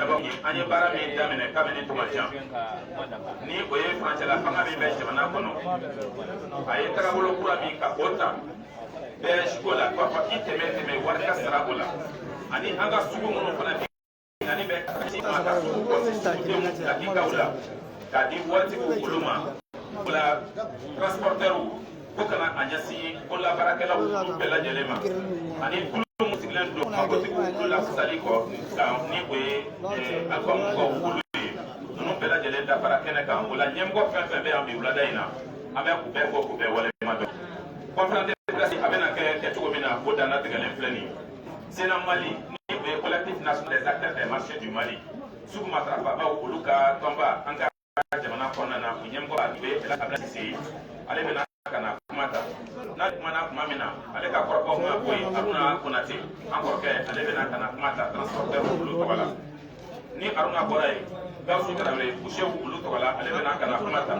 ba anye bara mi damene kamene to macha ni oye franche la fanga mi be jamana kono aye tara bolo kura mi ka ota be shikola kwa fa itemete me warka sarabola ani anga sugo mono fana ani be maka sugo ko dakika ula kadi wati ko kuluma ula transporteru ko kana anyasi ko la barakela ko bela jelema ani kulum mutiglan do ko ko la saliko ni we alfam ko kulu no bela jelenda barakena kan ula nyemgo fefe be ambi ula daina abe ko be wala ma do conférence de presse abena ke to mina ko dana tegalen flani sena Mali ni we collectif national des acteurs des marchés du Mali suku matrafa ba uluka tomba anga jamana kona na kunyemgo abe la ablasisi ale mena kana kumata na mana kumamina ale ka korko ma koy aruna kunati encore ke ale mena kana kumata transporteur ulu to wala ni aruna boray gawsu tarawle ku shefu ulu to wala ale mena kana kumata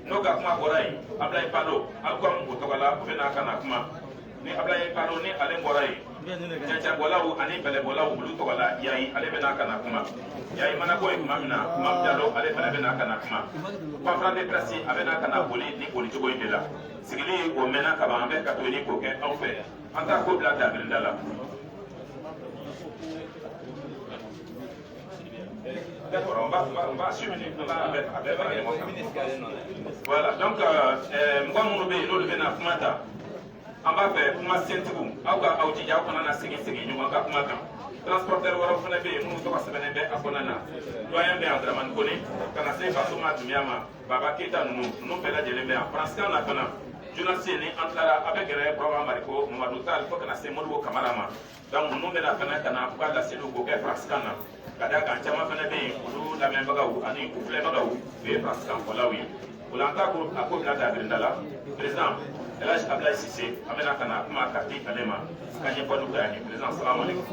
no ga kuma boray ablay palo alkom ko to wala ko mena kana kuma ni ablay palo ni ale boray jaja bolawu ani bele bolawu ulu to wala yayi ale mena kana kuma yayi mana boy mamina mam jalo ale bele mena kana kuma conférence de presse abena kana boli ni boli to boy bela sigili o mena ka ba ambe ka to ni ko ke en fait anta ko bla ta bindala d'accord on va assumer voilà donc moi mon be no le na fumata amba be kuma sentigu awga awji jaw kana na sigi ñu ka kuma kan transporteur waro fana be mu to wasabene be akona na doyen be Abdraman Kone kana se Fatuma Tumiama baba Keita nu bela jele be en France kana kana journaliste ni antara avec gere programme mariko Mamadou Tal ko kana se Modou Kamarama donc nu bela kana ko la se ko ke France kana kada kan chama fana be ulu la membaga wu ani ku fle baga wu be France kan ko lawi ulanta ko akobla da grindala président Elhaj Abdoulaye Cissé amena kana kuma kati kalema kanye kwa duka yani président assalamu alaikum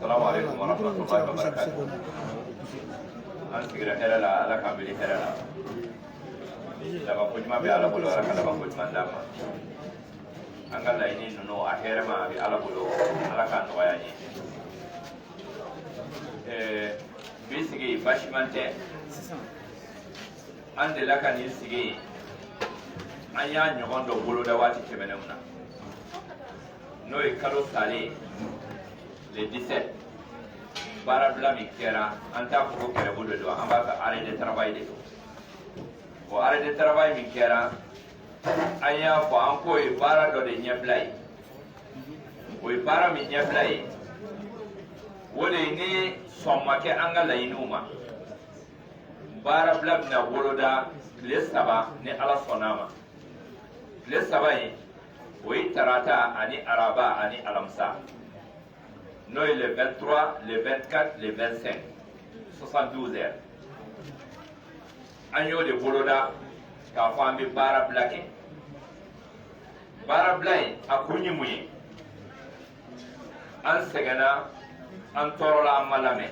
السلام عليكم ورحمة الله وبركاته. أنا سكرة هلا لا كامل هلا لا بقول ما بيعلى بلو ولا كلا بقول ما دام أنقل ليني نو أخير ما بيعلى بلو على كان وياني بيسكي باشمانته أنت لك نيسكي أيا نيوان دو بلو دواتي كمنونا نوي كارو سالي le 17 barabla mi kera anta ko kere bodo do amba ka arrêt de travail de ko arrêt de travail mi kera aya ko an ko e bara do de nyablay o e bara mi nyablay wole ni somma ke angala inuma barabla na woloda le saba ni ala sonama le saba yi o e tarata ani araba ani alamsa Noël le 23, le 24, le 25, 72 heures. Agneau de Boloda, qu'a fait Bara Blake. Bara Blake a connu mouillé. En Segana, en Torola Malame.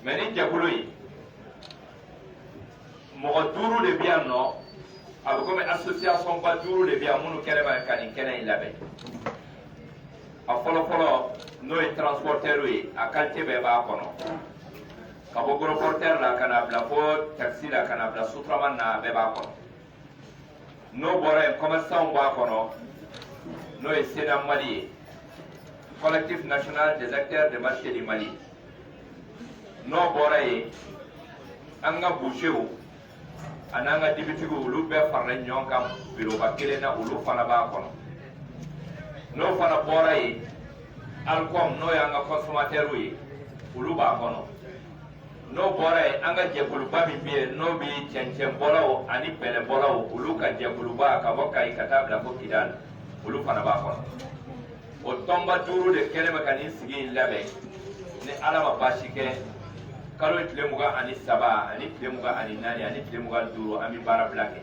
Mais il y a Bouloui. Mon tour de bien, non. Avec comme association, pas tour de bien, mon Kerema Kanikena il avait. A fɔlɔ n'o ye transporteur ye a qualité bɛɛ b'a kɔnɔ ka bɔ gros porteur la ka na bila fo taxi la ka na bila Sutraman na bɛɛ b'a kɔnɔ n'o bɔra yen commerçant b'a kɔnɔ n'o ye Sena Mali ye collectif national des acteurs de marché du Mali no bɔra ye an ka boucher an'an ka dibitigiw olu bɛɛ farala ɲɔgɔn kan biroba kelen na olu fana b'a kɔnɔ n'o fana bɔra ye alcom n'o y'an ka consommateurs ye olu b'a kɔnɔ n'o bɔra ye an ka jɛkuluba min bɛ yen n'o bɛ cɛncɛnbɔlaw ani bɛlɛbɔlaw olu ka jɛkuluba ka bɔ Kayi ka taa bila fo Kidali olu fana b'a kɔnɔ o tɔnba 5 de kɛlen bɛ ka nin sigi in labɛn ni Ala ma baasi kɛ kalo tile 23 ani tile 24 ani tile 25 an bɛ baara bila kɛ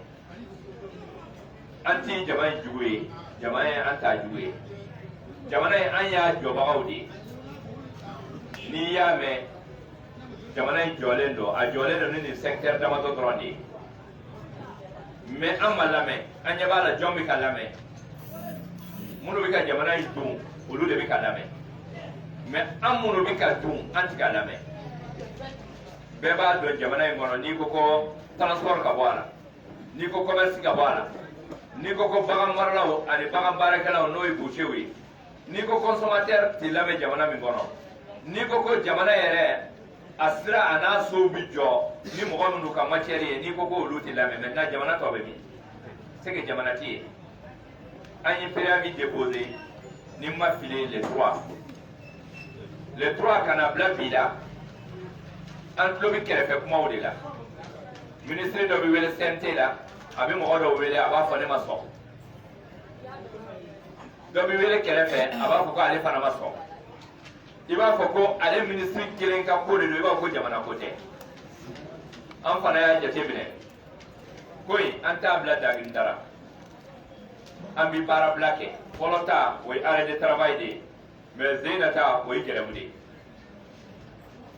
an ti jama in jugu ye jama ye an t'a jugu ye jamana in an y'a jɔbagaw de ye n'i y'a mɛn jamana in jɔlen don a jɔlen don ni nin secteur damadɔ dɔrɔn de ye mais an ma lamɛn an ɲɛ b'a la jɔn bɛ ka lamɛn minnu bɛ ka jamana in dun olu de bɛ ka lamɛn mais an minnu bɛ ka dun an tɛ ka lamɛn bɛɛ b'a dɔn jamana in kɔnɔ n'i ko transport ka bɔ a la n'i ko commerce ka bɔ a la n'i ko bagan maralaw ani bagan baarakɛlaw n'o ye boucher ye n'i ko consommateur tɛ lamɛn jamana min kɔnɔ n'i ko jamana yɛrɛ a sira a n'a sow bi jɔ ni mɔgɔ minnu ka matière ye n'i ko olu tɛ lamɛn maintenant jamana tɔ bɛ min c'est que jamana tɛ yen an ye préavis déposé ni ma file le 3 kana bila bi la an tulo bɛ kɛrɛfɛ kumaw de la ministre dɔ bɛ wele CNT la a bɛ mɔgɔ dɔw wele a b'a fɔ ne ma sɔn dɔ bɛ wele kɛrɛfɛ a b'a fɔ ko ale fana ma sɔn i b'a fɔ ko ale ministre kelen ka ko de don i b'a fɔ ko jamana ko tɛ an fana y'a jateminɛ ko in an t'a bila dagirindara an bɛ baara bila kɛ fɔlɔ ta o ye arrêt de travail de ye mais Zeyina ta o ye gɛrɛmu de ye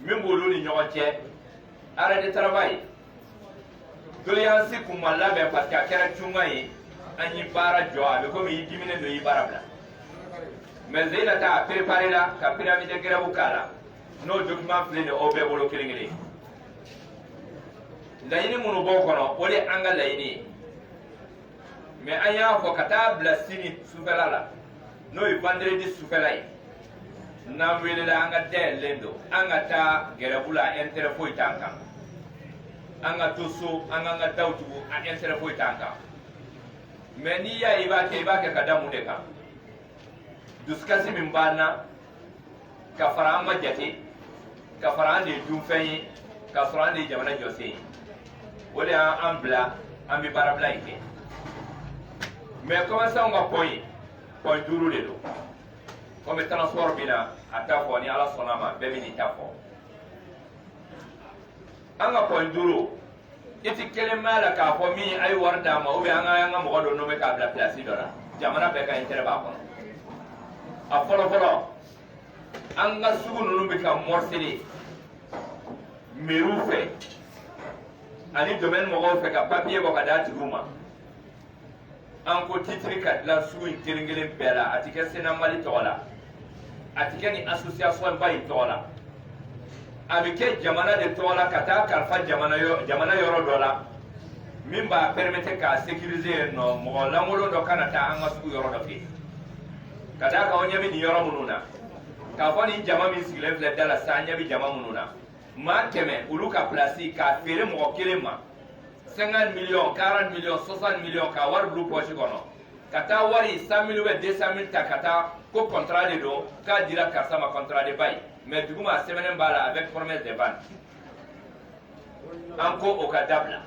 min b'olu ni ɲɔgɔn cɛ arrêt de travail doléance kun ma labɛn parce que a kɛra cunga ye an ye baara jɔ a bɛ komi i diminen don i baara bila mais Zeyina ta a préparé la ka préavis de grève k'a la n'o document filɛ nin ye aw bɛɛ bolo kelen kelen laɲini minnu b'o kɔnɔ o de ye an ka laɲini ye mais an y'a fɔ ka taa bila sini sufɛla la n'o ye vendredi sufɛla ye n'an welela an ka dayɛlɛlen don an ka taa gɛrɛbu la intérêt foyi t'an kan an ka to so an k'an ka daw tugu a intérêt foyi t'an kan mais n'i y'a ye i b'a kɛ ka da mun de kan dusukasi min b'an na ka fara an ma jate ka fara an de ye dunfɛn ye ka sɔrɔ an de ye jamana jɔsen ye o de y'an bila an bɛ baara bila in kɛ mais commerçant ka point 5 de don comme transport bɛ na a ta fɔ ni Ala sɔnna ma bɛɛ bɛ n'i ta fɔ an ka point 5 i tɛ kelen mɛn a la k'a fɔ min a ye wari d'a ma ou bien an ka mɔgɔ dɔ nommé k'a bila place dɔ la jamana bɛɛ ka intérêt b'a kɔnɔ a fɔlɔ an ka sugu ninnu bɛ ka morceler mairie fɛ ani domaine mɔgɔw fɛ ka papier bɔ ka d'a tigiw ma an ko titre ka dilan sugu in kelen kelen bɛɛ la a tɛ kɛ Sena Mali tɔgɔ la a tɛ kɛ ni association ba in tɔgɔ la a bɛ kɛ jamana de tɔgɔ la ka taa kalifa jamana yɔrɔ dɔ la min b'a permettre k'a sécuriser yen nɔ mɔgɔ lankolon dɔ kana taa an ka sugu yɔrɔ dɔ fɛ ka d'a kan an ɲɛ bɛ nin yɔrɔ minnu na k'a fɔ nin jama min sigilen filɛ da la sisan an ɲɛ bɛ jama minnu na maa 100 olu ka place k'a feere mɔgɔ kelen ma 50 millions 40 millions 60 millions k'a wari bila poche kɔnɔ ka taa wari 100 000 ou 200 000 ta ka taa ko contrat de don k'a dira karisa ma contrat de bail mais duguma a sɛbɛnnen b'a la avec promesse de vente an ko o ka dabila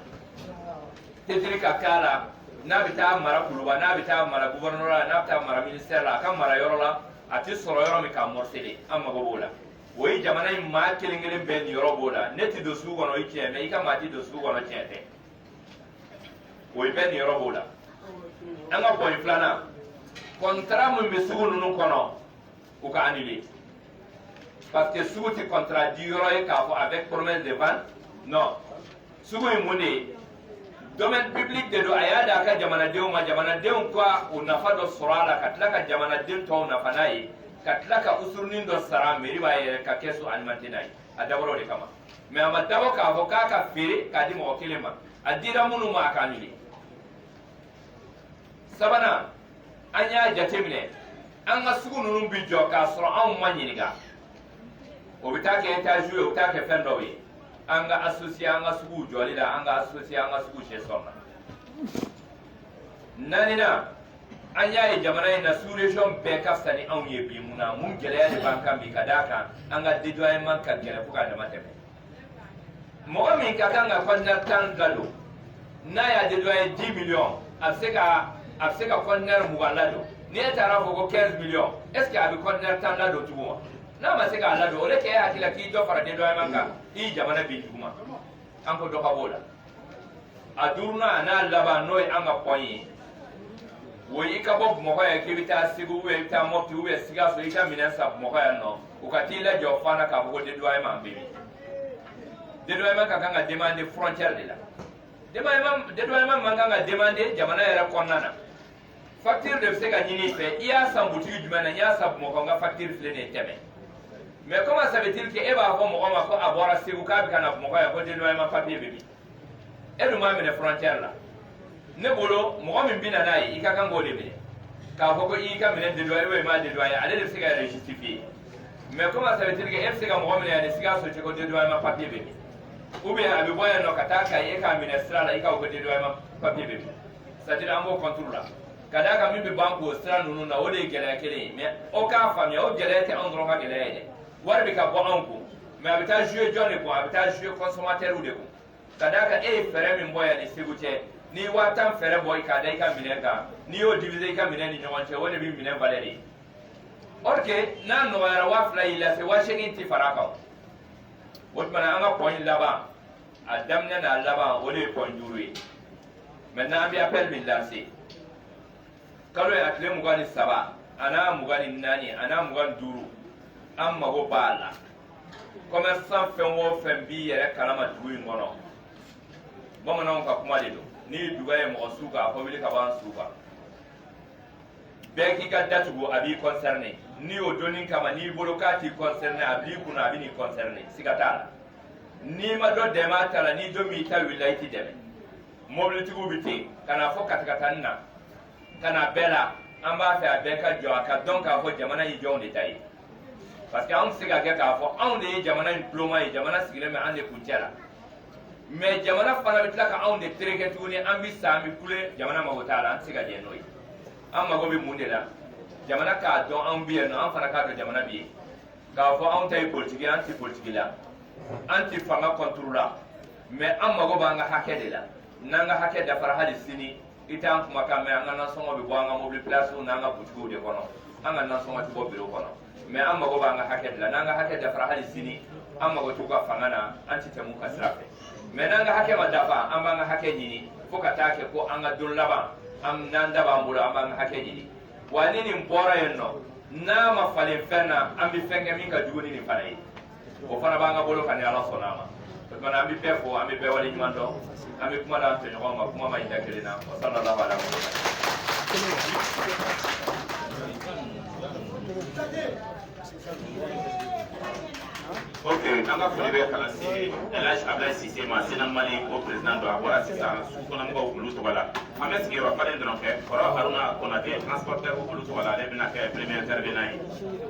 titre ka k'a la n'a bɛ taa mara kuluba n'a bɛ taa mara gouvernement la n'a bɛ taa mara ministère la a ka mara yɔrɔ la a tɛ sɔrɔ yɔrɔ min k'a morceler an mago b'o la o ye jamana in maa kelen kelen bɛɛ nin yɔrɔ b'o la ne tɛ don sugu kɔnɔ i tiɲɛ mais i ka maa tɛ don sugu kɔnɔ tiɲɛ tɛ o ye bɛɛ nin yɔrɔ b'o la an ka point filanan contrat min bɛ sugu ninnu kɔnɔ u ka annuler parce que sugu tɛ contrat di yɔrɔ ye k'a fɔ avec promesse de vente non sugu in mun de ye domaine public de don a y'a d'a ka jamanadenw ma jamanadenw ka o nafa dɔ sɔrɔ a la ka tila ka jamanaden tɔw nafa n'a ye ka tila ka usurunin dɔ sara mairie b'a yɛrɛ ka kɛsu alimenter n'a ye a dabɔra o de kama mais a ma dabɔ k'a fɔ k'a ka feere k'a di mɔgɔ kelen ma a dira minnu ma a ka annuler sabanan an y'a jateminɛ anga sugu nunu bi jɔ k'a sɔrɔ anw ma ɲininka o bɛ taa kɛ étage ye o bɛ taa kɛ fɛn dɔw ye an ka associé an ka suguw jɔli la an ka associé an ka sugu gestion na naaninan an y'a ye jamana in na sous région bɛɛ ka fisa ni anw ye bi mun na mun gɛlɛya de b'an kan bi ka d'a kan an ka dédoyement ka gɛlɛn fo k'a dama tɛmɛ mɔgɔ min ka kan ka conteneur 10 ladon n'a y'a dédoyer 10 millions a bɛ se ka conteneur 20 ladon ni e taara fɔ ko 15 millions est ce que a bɛ conteneur 10 ladon tugun wa n'a ma se k'a ladon o de kɛ e hakili la k'i dɔ fara dédoyement kan i jamana bin duguma an ko dɔ ka b'o la a duurunan a n'a laban n'o ye an ka point ye o i ka bɔ Bamakɔ yan k'i bɛ taa Segu ou bien i bɛ taa Mopti ou bien Sikaso i ka minɛn san Bamakɔ yan nɔ u ka t'i lajɔ fana k'a fɔ ko dédoyement bɛ min dédoyement ka kan ka demander frontière de la dédoyement man kan ka demander jamana yɛrɛ kɔnɔna na facture de bɛ se ka ɲini i fɛ i y'a san butigi jumɛn na n y'a san Bamakɔ n ka facture filɛ nin ye tɛmɛ mais comment ça veut-il que e b'a fɔ mɔgɔ ma ko a bɔra Segu k'a bɛ ka na Bamakɔ yan ko dédoyement papier bɛ min e dun m'a minɛ frontière la ne bolo mɔgɔ min bɛ na n'a ye i ka kan k'o de minɛ k'a fɔ ko i ka minɛ dédoyer ou i m'a dédoyer ale de bɛ se ka yɛrɛ justifier mais comment ça veut-il que e bɛ se ka mɔgɔ minɛ yan ni Sikaso cɛ ko dédoyement papier bɛ min ou bien a bɛ bɔ yan nɔ ka taa Kayi e k'a minɛ sira la i k'a fɔ ko dédoyement papier bɛ min c'est à dire an b'o contour la ka d'a kan min bɛ ban k'o sira ninnu na o de ye gɛlɛya kelen ye mais aw k'a faamuya o gɛlɛya tɛ anw dɔrɔn ka gɛlɛya ye dɛ wari bɛ ka bɔ anw kun mais a bɛ taa jouer jɔn de kun a bɛ taa jouer consommateur de kun ka d'a kan e ye fɛɛrɛ min bɔ yan ni Segu cɛ n'i waa 10 fɛɛrɛ bɔ k'a da i ka minɛn kan n'i y'o diviser i ka minɛn ni ɲɔgɔn cɛ o de bɛ minɛn valeur ye or que n'a nɔgɔyara 2000 y'i lase 8,000 tɛ fara a kan o tuma na an ka point laban a daminɛ n'a laban o de ye point 5 ye maintenant an bɛ appel min lancer kalo ye a tile 23 a n'a 24 a n'a 25 an mago b'a la commerçant fɛn o fɛn b'i yɛrɛ kalama dugu in kɔnɔ bamananw ka kuma de don ni duga ye mɔgɔ su kan a fɔ wuli ka bɔ an su kan bɛɛ k'i ka datugu a b'i concerné ni o donni kama n'i bolo k'a t'i concerné a b'i kunna a bɛ n'i concerné siga t'a la n'i ma dɔ dɛmɛ a ta la ni dɔ min ta wulila i t'i dɛmɛ mobilitigiw bɛ ten ka na fɔ katakatani na ka na bɛɛ la an b'a fɛ a bɛɛ ka jɔ a ka dɔn k'a fɔ jamana ye jɔnw de ta ye parce que anw tɛ se ka kɛ k'a fɔ anw de ye jamana in tuloma ye jamana sigilen bɛ an de kuncɛ la mais jamana fana bɛ tila ka anw de tereke tuguni an bɛ sa an bɛ kule jamana mago t'a la an tɛ se ka jɛ n'o ye an mago bɛ mun de la jamana k'a dɔn anw bɛ yen nɔ an fana k'a dɔn jamana bɛ yen k'a fɔ anw ta ye politiki an tɛ politiki la an tɛ fanga kɔnturu la mais an mago b'an ka hakɛ de la n'an ka hakɛ dafara hali sini i t'an kumakan mɛn an ka nasɔngɔ bɛ bɔ an ka mobili places n'an ka butigiw de kɔnɔ an ka nasɔngɔ tɛ bɔ bureau kɔnɔ mais an mago b'an ka hakɛ de la n'an ka hakɛ dafara hali sini an mago t'u ka fanga na an tɛ tɛmɛ u ka sira fɛ mais n'an ka hakɛ ma dafa an b'an ka hakɛ ɲini fo ka taa kɛ ko an ka don laban n'an da b'an bolo an b'an ka hakɛ ɲini wa ni nin bɔra yen nɔ n'a ma falen fɛn na an bɛ fɛn kɛ min ka jugu ni nin fana ye o fana b'an ka bolo kan ni ala sɔnna a ma o tuma an bɛ bɛɛ fo an bɛ bɛɛ waleɲuman dɔn an bɛ kuma d'an tɔɲɔgɔnw ma kuma ma ɲi da kelen na wa sallallahu alaihi wa sallam. Ok, an ka foli bɛ kalansen Elhaji Abulayi Sise ma Sena Mali o président dɔ a bɔra sisan sukɔnɔmɔgɔw olu tɔgɔ la an bɛ sigiyɔrɔ falen dɔrɔn kɛ kɔrɔ Haruna Konate transporteur olu tɔgɔ la ale bɛna kɛ premier intervenant ye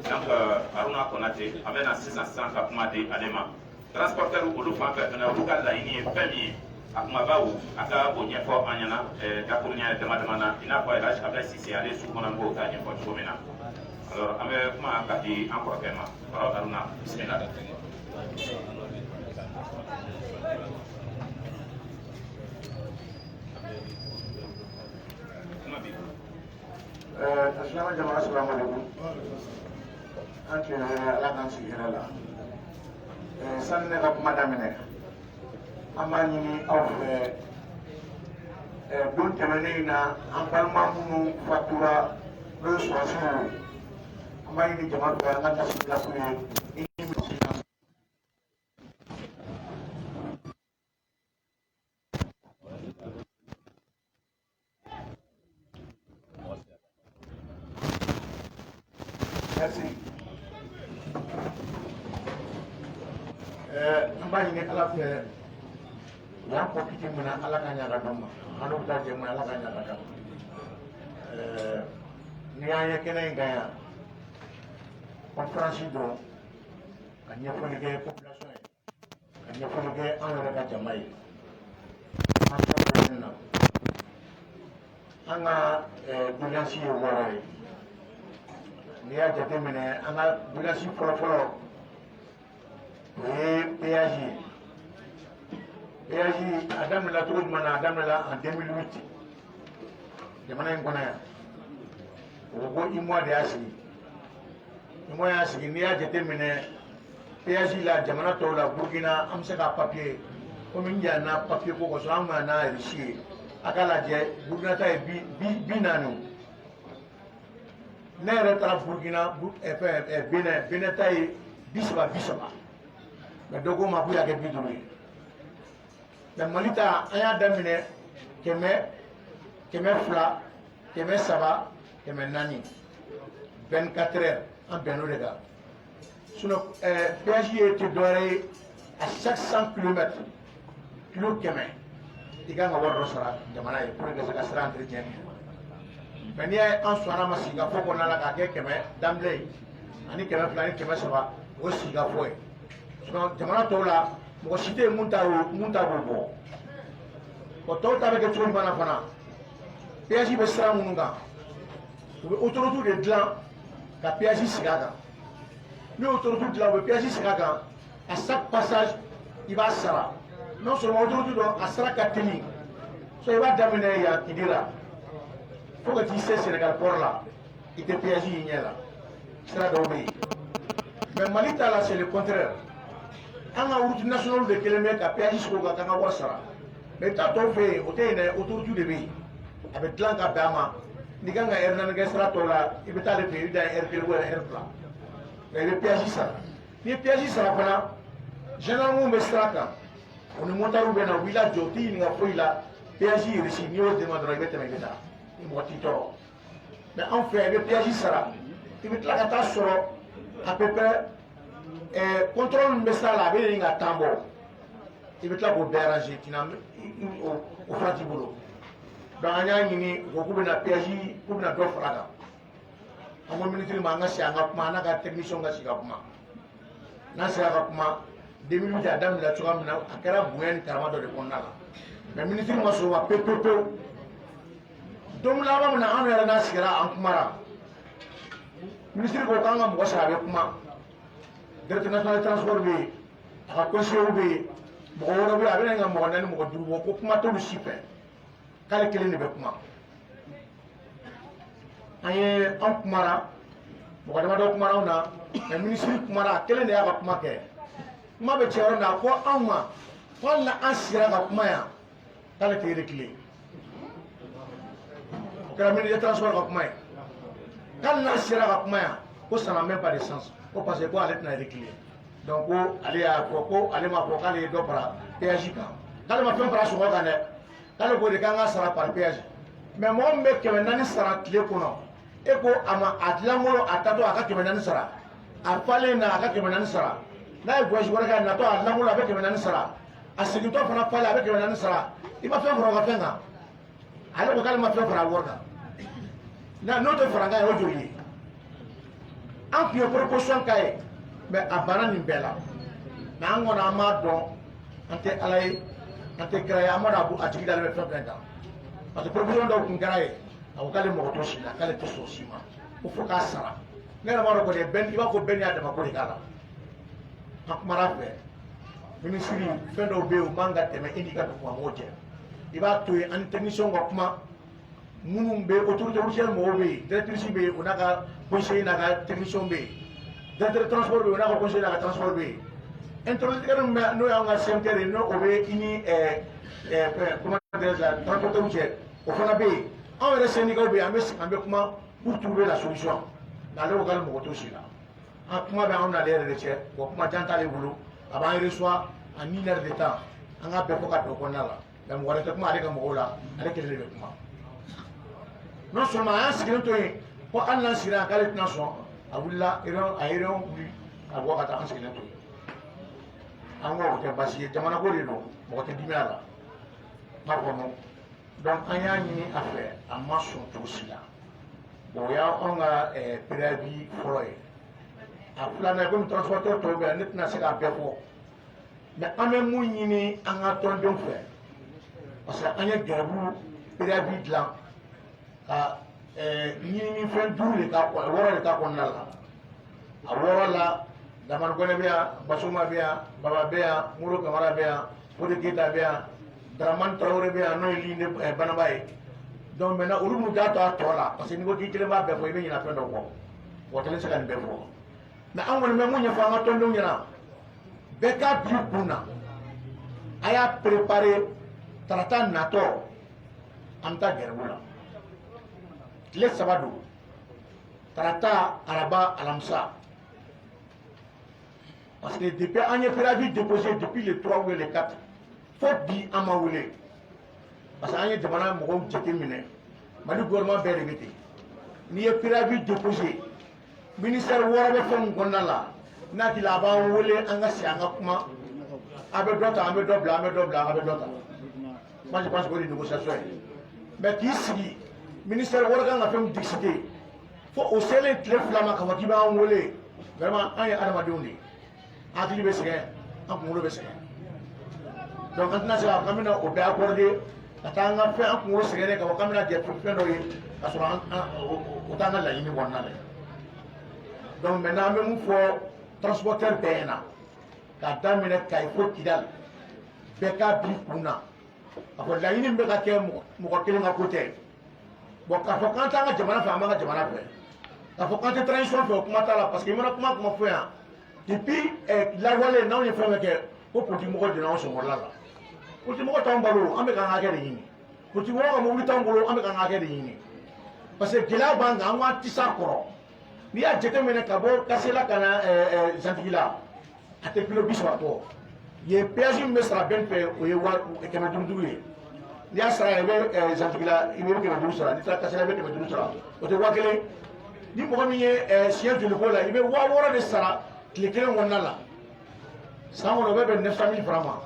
donc Haruna Konate a bɛna sisan ka kuma di ale ma transporteur olu fan fɛ fɛnɛ olu ka laɲini ye fɛn min ye a kumabaw a ka o ɲɛfɔ an ɲɛna dakuruɲɛ dama dama na i n'a fɔ Elhaji Abulayi Sise ale sukɔnɔmɔgɔw t'a ɲɛfɔ cogo min na alors an bɛ kuma ka di an kɔrɔkɛ ma kɔrɔ Haruna bisimila. Assalamu jama'a assalamu alaikum an ke ala k'an sigi hɛrɛ la sani ne ka kuma daminɛ an b'a ɲini aw fɛ don tɛmɛnen na an balima minnu fatura n'o ye sɔrɔsiw an b'a ɲini jama fɛ an ka tasuma k'u ye Merci. An b'a ɲini ala fɛ u y'an fɔ kiti min na ala ka ɲaga d'an ma an n'u bɛ taa jɛ mun ala ka ɲaga d'an ma ni y'an ye kɛnɛ in kan yan conférence dɔ ka ɲɛfɔli kɛ population ye ka ɲɛfɔli kɛ an yɛrɛ ka jama ye an sɔrɔ na an ka doléance ye wɔɔrɔ ye n'i y'a jateminɛ an ka doléance fɔlɔfɔlɔ o ye péage ye péage a daminɛla cogo jumɛn na a daminɛla en 2008 jamana in kɔnɔ yan o ko IMOA de y'a sigi IMOA y'a sigi n'i y'a jateminɛ péage la jamana tɔw la Burkina an bɛ se ka papier komi n jɛna papier ko kɔsɔn an ma n'a reçu ye a k'a lajɛ Burkina ta ye bi naani ne yɛrɛ taara Burkina Benin ta ye 30 mais dɔ ko ma k'u y'a kɛ 50 ye mais Mali ta an y'a daminɛ 100, 200, 300, 400 24 heures an bɛnn'o de kan sinon péage ye tɛ dɔwɛrɛ ye à chaque 100 km kilo 100 i kan ka wari dɔ sara jamana ye pour que ka se ka sira entretien kɛ mais n'i y'a ye an sɔnna ma sigikafɔ kɔnɔna la k'a kɛ 100 d'emblée ani 200 ani 300 o ye sigikafɔ ye sinon jamana tɔw la mɔgɔ si tɛ yen mun t'a bɔ o tɔw ta bɛ kɛ cogo jumɛn na fana péage bɛ sira minnu kan u bɛ autoroute de dilan ka péage sigi a kan n'u ye autoroute dilan u bɛ péage sigi a kan à chaque passage i b'a sara non seulement autoroute dɔ a sara ka teli so i b'a daminɛ yan Kidira fo ka t'i se Sénégal port la i tɛ péage y'i ɲɛ la sira dɔw bɛ yen mais Mali ta la c'est le contraire an ka route nationale de kelen bɛ ka péage sigi o kan k'an ka wari sara mais i bɛ taa tɔw fɛ yen o tɛ yen dɛ autoroute de bɛ yen a bɛ dilan ka bɛn a ma n'i kan ka heure 4 kɛ sira tɔw la i bɛ taa ale fɛ yen i bɛ taa heure 1 wala heure 2 mais i bɛ péage sara n'i ye péage sara fana gendarmew bɛ sira kan o ni motards bɛ na u b'i lajɔ u t'i ɲininka foyi la péage yi reçu n'i y'o dema dɔrɔn i bɛ tɛmɛ i bɛ taa i mɔgɔ t'i tɔɔrɔ mais anw fɛ yan i bɛ péage sara i bɛ tila ka taa sɔrɔ à peu près contrôle min bɛ sira la a bɛ ɲini ka temps bɔ i bɛ tila k'o bɛɛ arranger tina o fana t'i bolo donc an y'a ɲini u ko k'u bɛna péage k'u bɛna dɔ fara kan an ko ministre ma an ka sigi an ka kuma an n'a ka technicien ka sigi ka kuma n'an sera ka kuma 2008 a daminɛ cogoya min na a kɛra bonya ni karama dɔ de kɔnɔna la mais ministre ma sɔn o ma pewu don laban min na an yɛrɛ n'a sigira an kumara ministre ko k'an ka mɔgɔ sara a bɛ kuma directeur national de transport bɛ yen a ka conseiller bɛ yen mɔgɔ wɛrɛ bɛ yen a bɛ na ka mɔgɔ 4 mɔgɔ 5 bɔ ko kuma t'olu si fɛ k'ale kelen de bɛ kuma an ye an kumara mɔgɔ damadɔ kumara anw na mais ministre kumara a kelen de y'a ka kuma kɛ kuma bɛ cɛ yɔrɔ min na a ko anw ma ko hali n'an sigira ka kuma yan k'ale tɛ reculer o kɛra ministre de transport ka kuma ye k'ale n'an sigira ka kuma yan ko ça n'a même pas de sens ko parce que ko ale tɛna reculer donc ko ale y'a fɔ ko ale ma fɔ k'ale ye dɔ fara péage kan k'ale ma fɛn fara sɔngɔ kan dɛ k'ale ko de k'an ka sara par péage mais mɔgɔ min bɛ 400 sara tile kɔnɔ e ko a ma a dilanbolo a tatɔ a ka 400 sara a falen na a ka 400 sara n'a ye voyage wɛrɛ kɛ a natɔ a dilanbolo a bɛ 400 sara a segintɔ fana falen a bɛ 400 sara i ma fɛn fara o ka fɛn kan ale ko k'ale ma fɛn fara a wari kan n'o tɛ fara kan ye o joli ye an tun ye proposition k'a ye mais a banna nin bɛɛ la mais an kɔni an m'a dɔn an tɛ ala ye an tɛ kira ye an ma dɔn a tigi dalen bɛ fɛn fɛn kan parce que proposition dɔw tun kɛra ye a ko k'ale mɔgɔ to si la k'ale tɛ sɔn si ma ko fo k'a sara ne yɛrɛ b'a dɔn kɔni bɛn i b'a fɔ bɛn y'a dama ko de k'a la an kumana fɛ ministre fɛn dɔw bɛ yen o man ka tɛmɛ e n'i ka dugumamɔgɔw cɛ i b'a to yen ani technicien ka kuma minnu bɛ autorité officielle mɔgɔw bɛ yen directrice bɛ yen o n'a ka conseiller n'a ka technicien bɛ yen directeur transport bɛ yen o n'a ka conseiller n'a ka transport bɛ yen interlocuteur min bɛ n'o y'an ka CMT de n'o o bɛ i ni comment dirais-je transporteur cɛ o fana bɛ yen anw yɛrɛ syndicat bɛ yen an bɛ kuma pour trouver la solution mais ale ko k'ale mɔgɔ to si la an kuma bɛ anw n'ale yɛrɛ de cɛ wa kuma jan t'ale bolo a b'an reçoit en 1 heure de temps an ka bɛɛ fɔ ka don kɔnɔna la mais mɔgɔ wɛrɛ tɛ kuma ale ka mɔgɔw la ale kelen de bɛ kuma non seulement a y'an sigilen to yen ko hali n'an sigira yan k'ale tɛna sɔn a wulila a ye réunion wuli ka bɔ ka taa an sigilen to yen an ko o tɛ baasi ye jamana ko de don mɔgɔ tɛ dimi a la m'a faamu donc an y'a ɲini a fɛ a ma sɔn cogo si la o y'anw ka préavis fɔlɔ ye a filanan komi transporteur tɔw bɛ yan ne tɛna se k'a bɛɛ fɔ mais an bɛ mun ɲini an ka tɔndenw fɛ parce que an ye gɛrɛbu préavis dilan ka ɲininifɛn 5 de k'a kɔnɔ 6 de k'a kɔnɔna la a 6 la Damani Kone bɛ yan Basuma bɛ yan Baba bɛ yan Moro Kamara bɛ yan Fode Keyita bɛ yan Dramane Traoré bɛ yan n'o ye Linde Banaba ye donc maintenant olu m'u da to a tɔ la parce que n'i ko k'i kelen b'a bɛɛ fɔ i bɛ ɲinɛ fɛn dɔ kɔ mɔgɔ kelen tɛ se ka nin bɛɛ fɔ mais an kɔni bɛ mun ɲɛfɔ an ka tɔndenw ɲɛna bɛɛ k'a bila i kun na a y'a préparé tarata natɔ an bɛ taa gɛrɛbu la tile 3 don tarata araba alamisa parce que depuis an ye préavis déposé depuis le 3 ou le 4 fo bi an ma wele parce que an ye jamana mɔgɔw jateminɛ Mali gouvernement bɛɛ de bɛ ten n'i ye préavis déposé ministère 6 bɛ fɛn min kɔnɔna la n'a kila a b'an wele an ka si an ka kuma a bɛ dɔ ta an bɛ dɔ bila an bɛ dɔ bila a bɛ dɔ ta moi je pense que o de négociation ye mais k'i sigi ministère 6 kan ka fɛn min décider fo o selen tile 2 ma k'a fɔ k'i b'an wele vraiment an ye adamadenw de ye hakili bɛ sɛgɛn an kunkolo bɛ sɛgɛn donc an tɛna se k'a fɔ k'an bɛna o bɛɛ accorder ka taa an ka fɛn an kunkolo sɛgɛnnen k'a fɔ k'an bɛna jɛ fɛn dɔ ye ka sɔrɔ o t'an ka laɲini kɔnɔna la donc maintenant an bɛ mun fɔ transporteur bɛɛ ɲɛna k'a daminɛ Kayi fo Kidali bɛɛ k'a bila i kun na k'a fɔ laɲini min bɛ ka kɛ mɔgɔ kelen ka ko tɛ bon k'a fɔ k'an t'an ka jamana fɛ an b'an ka jamana fɛ k'a fɔ k'an tɛ transition fɛ o kuma t'a la parce que i mana kuma fɔ yan depuis lawale n'anw ye fɛn bɛɛ kɛ ko politique mɔgɔ donna anw sɔngɔla la politique mɔgɔ t'anw balo an bɛ k'an hakɛ de ɲini politique mɔgɔ ka mobili t'anw bolo an bɛ k'an hakɛ de ɲini parce que gɛlɛya b'an kan an k'an tisi a kɔrɔ n'i y'a jateminɛ ka bɔ Kasela ka na Zantigi la a tɛ kilo 30 bɔ yen péage min bɛ sara bɛn fɛ o ye 150 ye n'i y'a sara i bɛ Zantigi la i bɛ 150 sara n'i taara Kasela i bɛ 150 sara o tɛ 1000 ni mɔgɔ min ye siɲɛ joli ko la i bɛ 6000 de sara tile kelen kɔnɔna la san kɔnɔ o bɛ bɛn 900 000 francs ma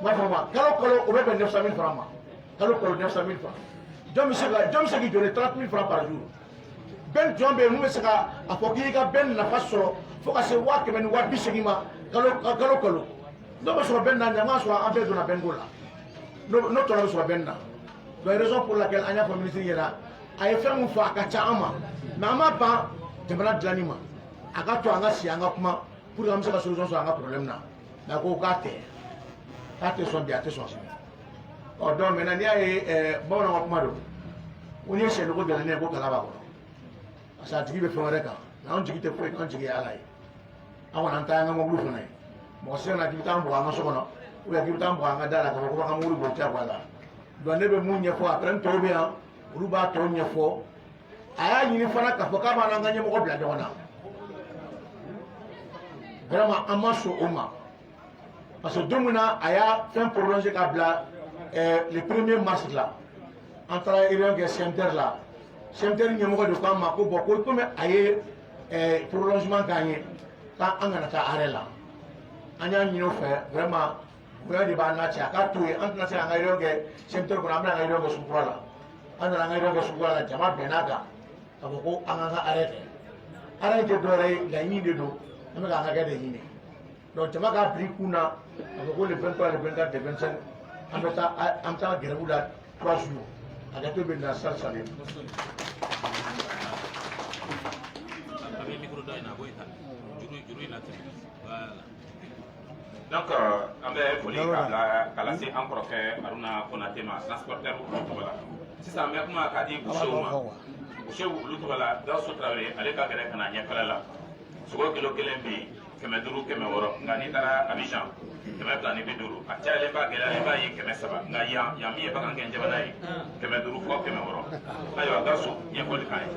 m'a fɔ ma kalo kalo o bɛ bɛn 900 000 francs ma kalo kalo 900 000 francs jɔn bɛ se k'i jɔ 30 000 francs par jour bɛn jɔn bɛ yen mun bɛ se ka a fɔ k'i ka bɛn nafa sɔrɔ fo ka se 100 000 ni 180 ma kalo kalo n'o bɛ sɔrɔ bɛn na ɲaman sɔrɔ an bɛɛ donna bɛn ko la n'o tɔnɔ bɛ sɔrɔ bɛn na donc raison pour laquelle an y'a fɔ ministre ɲɛna a ye fɛn min fɔ a ka ca an ma mais an ma ban jamana dilanni ma a ka to an ka si an ka kuma pour que an bɛ se ka solution sɔrɔ an ka problème na mais a ko k'a tɛ sɔn bi a tɛ sɔn sini ɔ donc maintenant n'i y'a ye bamananw ka kuma don ko n'i ye sɛnɛko gɛlɛn ne ye ko gala b'a kɔnɔ parce que a tigi bɛ fɛn wɛrɛ kan mais anw jigi tɛ foyi kan, anw jigi ye Ala ye an kɔni an ta y'an ka mobili fana ye mɔgɔ si kana k'i bɛ taa an bugɔ an ka so kɔnɔ ou bien k'i bɛ taa an bugɔ an ka da la k'a fɔ ko b'an ka mobili boli diyagoya la donc ne bɛ mun ɲɛfɔ après n tɔw bɛ yan olu b'a tɔw ɲɛfɔ a y'a ɲini fana k'a fɔ k'a b'an n'an ka ɲɛmɔgɔ bila ɲɔgɔn na vraiment an ma sɔn o ma parce que don min na a y'a fɛn prolongé k'a bila le 1er mars la an taara réunion kɛ CMTR la CMTR ɲɛmɔgɔ de k'an ma ko bon ko komi a ye prolongement k'an ye k'an kana taa arrêt la an y'a ɲini o fɛ vraiment bonya de b'an n'a cɛ a k'a to yen an tɛna se k'an ka réunion kɛ CMTR kɔnɔ an bɛna an ka réunion kɛ Sugukura la an nana an ka réunion kɛ Sugukura la jama bɛnn'a kan k'a fɔ ko an k'an ka arrêt kɛ arrêt tɛ dɔwɛrɛ ye laɲini de don an bɛ k'an hakɛ de ɲini donc jama k'a bila i kun na k'a fɔ ko le 23 le 24 le 25 an bɛ taa gɛrɛbu la 3 jours hakɛto bɛ na salle salen donc an bɛ foli k'a lase an kɔrɔkɛ Haruna Konate ma transporteur olu tɔgɔ la sisan an bɛ kuma k'a di boucherw ma boucherw olu tɔgɔ la Gawusu Tarawele ale ka gɛrɛ ka na ɲɛfɛla la sogo kilo 1 bɛ yen 500 500 nka n'i taara Abidjan 250 a cayalen b'a gɛlɛyalen b'a ye 300 nka yan min ye bagankɛ jamana ye 500 fɔ 600 ayiwa Gawusu ɲɛfɔli k'an ye.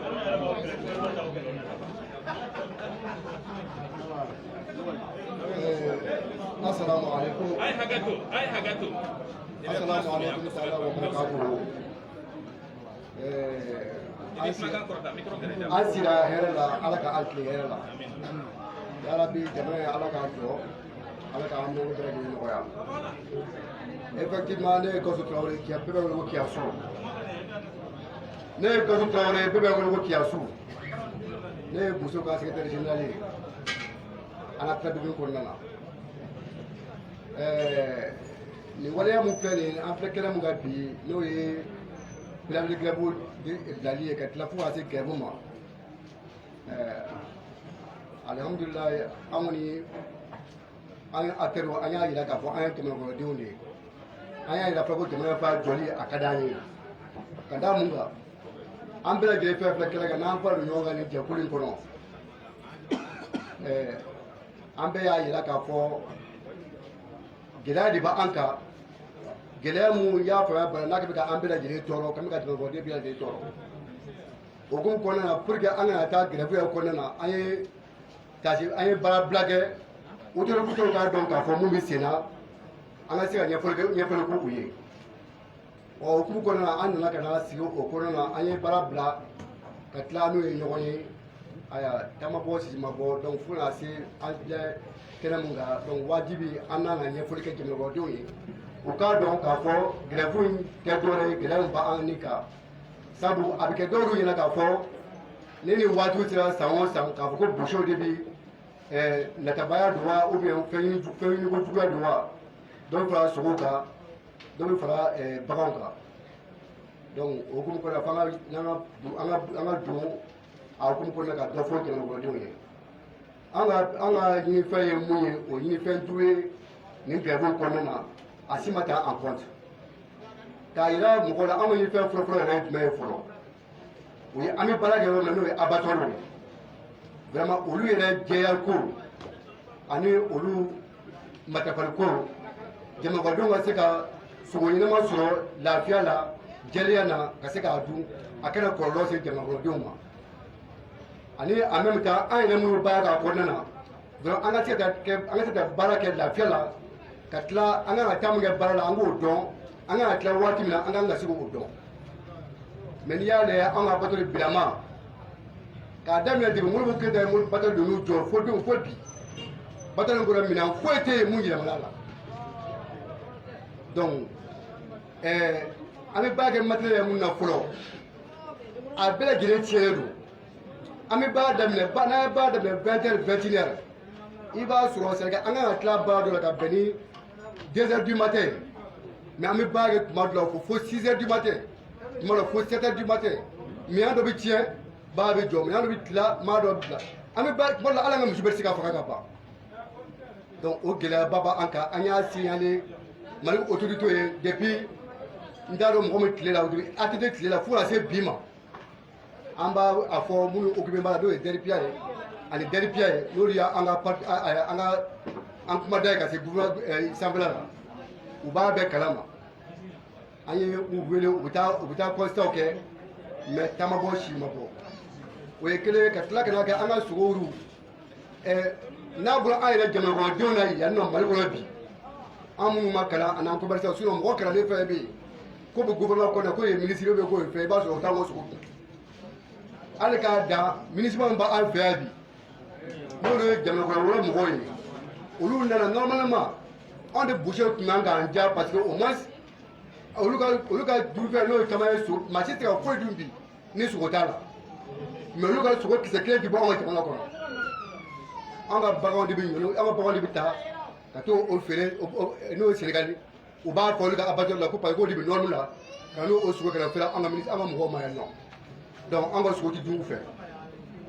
Assalamu alaikum. Ay hagato. Assalamu alaikum wa barakatuh. Asira hɛrɛ la Ala ka an tile hɛrɛ la. Ya Rabbi jamana ye Ala k'an jɔ Ala k'an bɛɛ lajɛlen nɔgɔya. Effectivement ne ye Gawusu Tarawele bɛɛ bɛ wele ko Kiyasu. Ne ye Gawusu Tarawele bɛɛ bɛ wele ko Kiyasu. ne ye muso ka secrétaire général ye an ka tribune kɔnɔna na nin waleya mun filɛ nin an filɛ kɛnɛ mun kan bi n'o ye pilamide grève bilali ye ka tila fo ka se grève ma alihamudulilayi an kɔni an acteurs an y'a yira k'a fɔ an ye jamanakɔnɔdenw de ye an y'a yira fana ko jamana fa jɔli a ka d'an ye ka da mun kan an bɛɛ lajɛlen fɛn fɛn kɛlɛ kan n'an fara don ɲɔgɔn kan nin jɛkulu in kɔnɔ an bɛɛ y'a yira k'a fɔ gɛlɛya de b'an kan gɛlɛya mun y'a faamuya bana n'a bɛ ka an bɛɛ lajɛlen tɔɔrɔ k'an bɛ ka jamanakɔnɔden bɛɛ lajɛlen tɔɔrɔ o hukumu kɔnɔna na pour que an kana taa grève yɛrɛ kɔnɔna na an ye baara bila kɛ autorités k'a dɔn k'a fɔ mun bɛ sen na an ka se ka ɲɛfɔli k'u ye ɔ hukumu kɔnɔna na an nana ka na sigi o kɔnɔna na an ye baara bila ka tila n'o ye ɲɔgɔn ye aya taama bɔ sisi ma bɔ donc fo na se an filɛ kɛnɛ mun kan donc wajibi an n'an ka ɲɛfɔli kɛ jamanakɔnɔdenw ye u k'a dɔn k'a fɔ grève in tɛ dɔwɛrɛ ye gɛlɛya min b'an ni kan sabu a bɛ kɛ dɔw ɲɛna k'a fɔ ni nin waatiw sera san o san k'a fɔ ko bouchers de bi natabaya don wa ou bien fɛn ɲini ko juguya don wa dɔ bɛ fara sogow kan dɔ bɛ fara baganw kan donc o hukumu kɔnɔna f'an ka don a hukumu kɔnɔna ka dɔ fɔ jamanakɔnɔdenw ye an ka ɲinifɛn ye mun ye o ɲinifɛn t'u ye nin grève kɔnɔna na a si ma ta en compte k'a yira mɔgɔw la an ka ɲinifɛn fɔlɔfɔlɔ yɛrɛ ye jumɛn ye fɔlɔ o ye an bɛ baara kɛ yɔrɔ min na n'o ye abattoir ye vraiment olu yɛrɛ jɛya ko ani olu matarafali ko jamanakɔnɔdenw ka se ka sogo ɲɛnama sɔrɔ lafiya la jɛlenya na ka se k'a dun a kana kɔlɔlɔ se jamanakɔnɔdenw ma ani en même temps an yɛrɛ minnu baara k'a kɔnɔna na vraiment an ka se ka baara kɛ lafiya la ka tila an kan ka taa min kɛ baara la an k'o dɔn an kan ka tila waati min na an kan ka se k'o dɔn mais n'i y'a lajɛ an ka bateau bilama k'a daminɛ depuis Modibo Keyita ye bateau ninnu jɔ fo bi bateau in kɔnɔ minɛn foyi tɛ yen mun yɛlɛmana la donc an bɛ baara kɛ matériel ye mun na fɔlɔ a bɛɛ lajɛlen tiɲɛlen don an bɛ baara daminɛ n'an ye baara daminɛ 20h 21h i b'a sɔrɔ c'est an kan ka tila baara dɔ la ka bɛn ni 2h du matin mais an bɛ baara kɛ tuma dɔ la fo 6h du matin tuma dɔ fo 7h du matin minɛn dɔ bɛ tiɲɛ baara bɛ jɔ minɛn dɔ bɛ tila maa dɔ bila an bɛ baara tuma dɔ la hali an ka misi bɛ se ka faga ka ban donc o gɛlɛyaba b'an kan an y'a signalé Mali autorités ye depuis n t'a dɔn mɔgɔ min tile la ATT tile la fo ka se bi ma an b'a a fɔ minnu occupé b'a la n'o ye DERPIA ye ani DERPIA ye n'olu y'an an kumada ye ka se gouvernement sanfɛla la u b'a bɛɛ kalama an ye u wele u bɛ taa constat kɛ mais taama bɔ si ma bɔ o ye kelen ka tila ka na kɛ an ka sogow n'a bɔra an yɛrɛ jamanakɔnɔdenw na yan nɔ Mali kɔnɔ bi an minnu ma kalan ani an commerçants sinon mɔgɔ kalanlen fɛn bɛ yen ko bɛ gouvernement kɔnɔ k'o ye ministre bɛ k'o ye fɛn i b'a sɔrɔ o t'an ka sogo kun hali k'a dan ministre min b'an fɛ yan bi n'olu ye jamanakɔnɔ wɛrɛ mɔgɔw ye olu nana normalement anw de boucher tun kan k'an diya parce que au moins olu ka dunfɛn n'o ye caman ye so maa si tɛ ka foyi dun bi ni sogo t'a la mais olu ka sogo kisɛ kelen tɛ bɔ anw ka jamana kɔnɔ an ka baganw de bɛ ɲɔn an ka baganw de bɛ taa ka t'o feere n'o ye Sénégal u b'a fɔ olu ka abattoir la ko parce que k'o de bɛ nɔɔni la ka n'o sogo kɛ ka feere an ka mɔgɔw ma yan nɔ donc an ka sogo tɛ dun u fɛ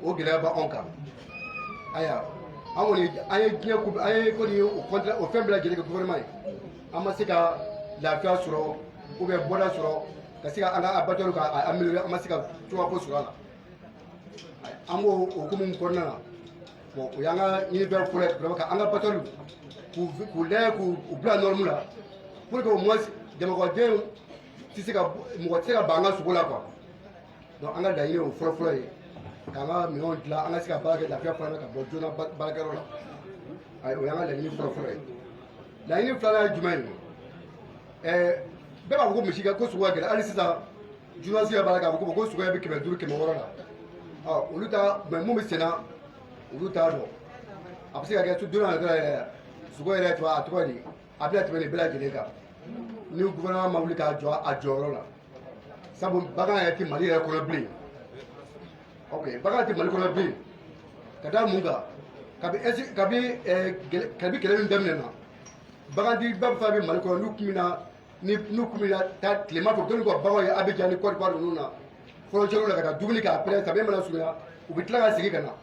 o gɛlɛya b'anw kan aya an kɔni an ye diɲɛ ko an ye kɔni o fɛn bɛɛ lajɛlen kɛ gouvernement ye an ma se ka lafiya sɔrɔ ou bien bɔda sɔrɔ ka se ka an ka abattoir ka améliorer an ma se ka cogoya ko sɔrɔ a la an b'o hukumu kɔnɔna na bon o y'an ka ɲinifɛn fɔlɔ ye vraiment ka an ka abattoir k'u lajɛ k'u bila norme la pour que au moins jamanakɔnɔden tɛ se ka mɔgɔ tɛ se ka ban an ka sogo la quoi donc an ka laɲini ye o fɔlɔ-fɔlɔ ye k'an ka minɛnw dilan an ka se ka baara kɛ lafiya fana na ka bɔ joona baarakɛyɔrɔ la o y'an ka laɲini fɔlɔ-fɔlɔ ye laɲini filanan ye jumɛn ye bɛɛ b'a fɔ ko misi ko sogo ka gɛlɛn hali sisan journaliste ka baara kɛ a fɔ ko sogo bɛ 500 500 la olu ta mais mun bɛ sen na olu t'a dɔn a bɛ se ka kɛ don na yɛrɛ sogo yɛrɛ a tɔgɔ de a bɛna tɛmɛ nin bɛɛ lajɛlen kan ni gouvernement ma wuli k'a jɔ a jɔyɔrɔ la sabu bagan yɛrɛ tɛ Mali yɛrɛ kɔnɔ bilen ok bagan tɛ Mali kɔnɔ bilen kada munga kabi kelen min daminɛna bagandi bɛɛ fa bɛ mali kɔnɔ n'u kumina ta tilema fɛ dɔnni ka baganw ye Abidjan ni Côte d'Ivoire ninnu na frontière la ka taa dumuni k'a pɛrɛn sabe mana surunya u bɛ tila ka segin ka na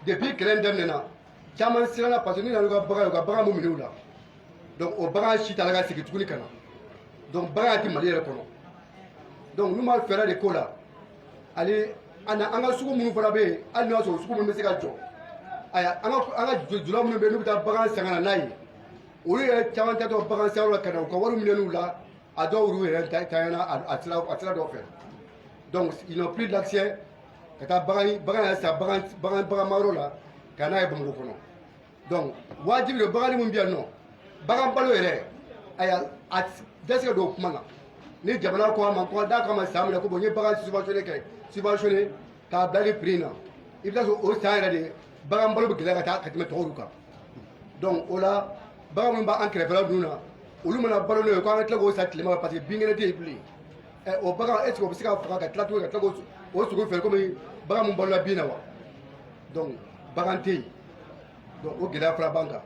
depuis kelen daminɛna caman siranna parce que n'u nana u ka bagan mun minɛ u la donc o bagan si tala ka segin tuguni ka na donc bagan tɛ Mali yɛrɛ kɔnɔ donc n'u ma fɛɛrɛ de k'o la ale an ka sugu minnu fana bɛ yen hali n'o y'a sɔrɔ sugu minnu bɛ se ka jɔ aya an ka jula minnu bɛ yen n'u bɛ taa bagan san ka na n'a ye olu yɛrɛ caman tɛtɔ bagan san yɔrɔ la ka na u ka wari minɛ n'u la a dɔw olu yɛrɛ tanyana a sira dɔ fɛ donc ils n'ont plus d'accès ka taa bagan yɛrɛ san bagan marayɔrɔ la ka n'a ye Bamakɔ kɔnɔ donc wajibi don bagan min bɛ yan nɔ bagan balo yɛrɛ aya a tɛ se ka don o kuma na ni jamana ko a ma ko d'a kama san minɛ ko bon n ye bagan subventionné k'a bila ni prix na i bɛ taa sɔrɔ o san yɛrɛ de bagan balo bɛ gɛlɛya ka tɛmɛ tɔw kan donc o la bagan minnu b'an kɛrɛfɛla ninnu na olu mana balo n'o ye ko an ka tila k'o san tilema parce que binkɛnɛ tɛ yen bilen o bagan est ce que o bɛ se ka faga ka tila tuguni ka tila k'o sogo feere komi bagan min balola bin na wa donc bagan tɛ yen donc o gɛlɛya fana b'an kan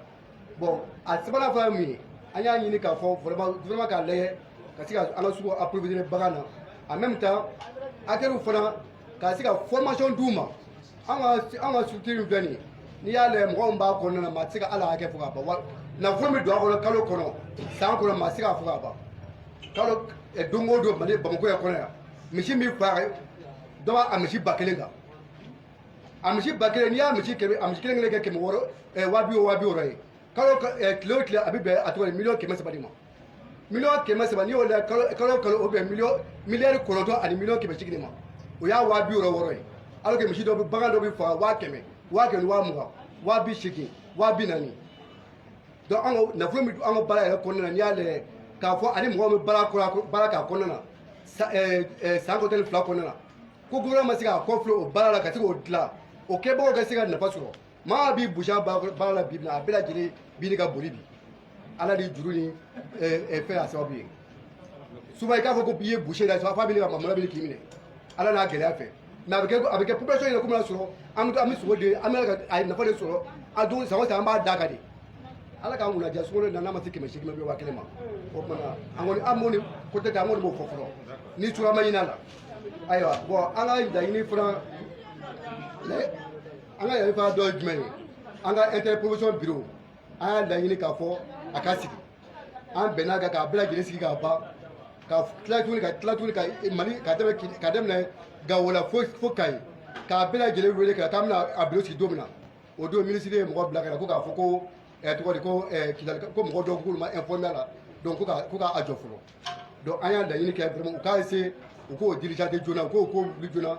bon a sabanan fana ye mun ye an y'a ɲini k'a fɔ vraiment k'a lajɛ ka se ka an ka sugu approvisionner bagan na en même temps acteurs fana ka se ka formation d'u ma an ka structure in filɛ nin ye n'i y'a lajɛ mɔgɔ min b'a kɔnɔna na maa tɛ se ka ala hakɛ fɔ k'a ban nafolo min don a kɔnɔ kalo kɔnɔ san kɔnɔ maa tɛ se k'a fɔ k'a ban kalo don o don Mali Bamakɔ yɛrɛ kɔnɔ yan misi min fara dɔ b'a a misi 1000 kan a misi 1000 n'i y'a misi kelen kɛ 600 260 ye kalo tile o tile a bɛ bɛn a tɔgɔ ye 1,300,000 de ma 1,300,000 n'i y'o lajɛ kalo o bɛn miliyari 9 ani 1,800,000 de ma o y'a 260 ye alors que misi dɔ bɛ bagan dɔ bɛ faga 100,000 1,120 1,280 1,240 donc an ka nafolo min an ka baara yɛrɛ kɔnɔna na n'i y'a lajɛ k'a fɔ ani mɔgɔ min baara k'a kɔnɔna na san kɔtɛli 2 kɔnɔna na ko gouvernement ma se k'a kɔfile o baara la ka se k'o dilan o kɛbagaw ka se ka nafa sɔrɔ maa b'i busan baara la bi a bɛɛ lajɛlen b'i ka boli bi ala de juru ni fɛn a sababu ye souvent i k'a fɔ ko i ye busan la f'a bɛ ka mamana bɛ k'i minɛ ala n'a gɛlɛya fɛ mais a bɛ kɛ population yɛrɛ komi sɔrɔ an bɛ sogo de an bɛ ka a nafa de sɔrɔ a don san o san an b'a da ka de ala k'an kunna diya sunkalo n'a ma se 800 ma 1000 ma o kumana an kɔni an m'o ni côté an kɔni b'o fɔ fɔlɔ ni tura ma ɲin'a la ayiwa bon an ka laɲini fana an ka laɲini fana dɔ ye jumɛn ye an ka interpromotion bureau an y'a laɲini k'a fɔ a ka sigi an bɛn'a kan k'a bɛɛ lajɛlen sigi k'a ban ka tila tuguni ka Mali ka daminɛ Gawo la fo Kayi k'a bɛɛ lajɛlen wele k'an bɛna a bureau sigi don min na o don ministre ye mɔgɔ bila ka na ko k'a fɔ ko tɔgɔ de ko mɔgɔ dɔw k'olu ma informer a la donc ko k'a jɔ fɔlɔ donc an y'a laɲini kɛ vraiment u k'a essayer u k'o diligenter joona u k'o ko wuli joona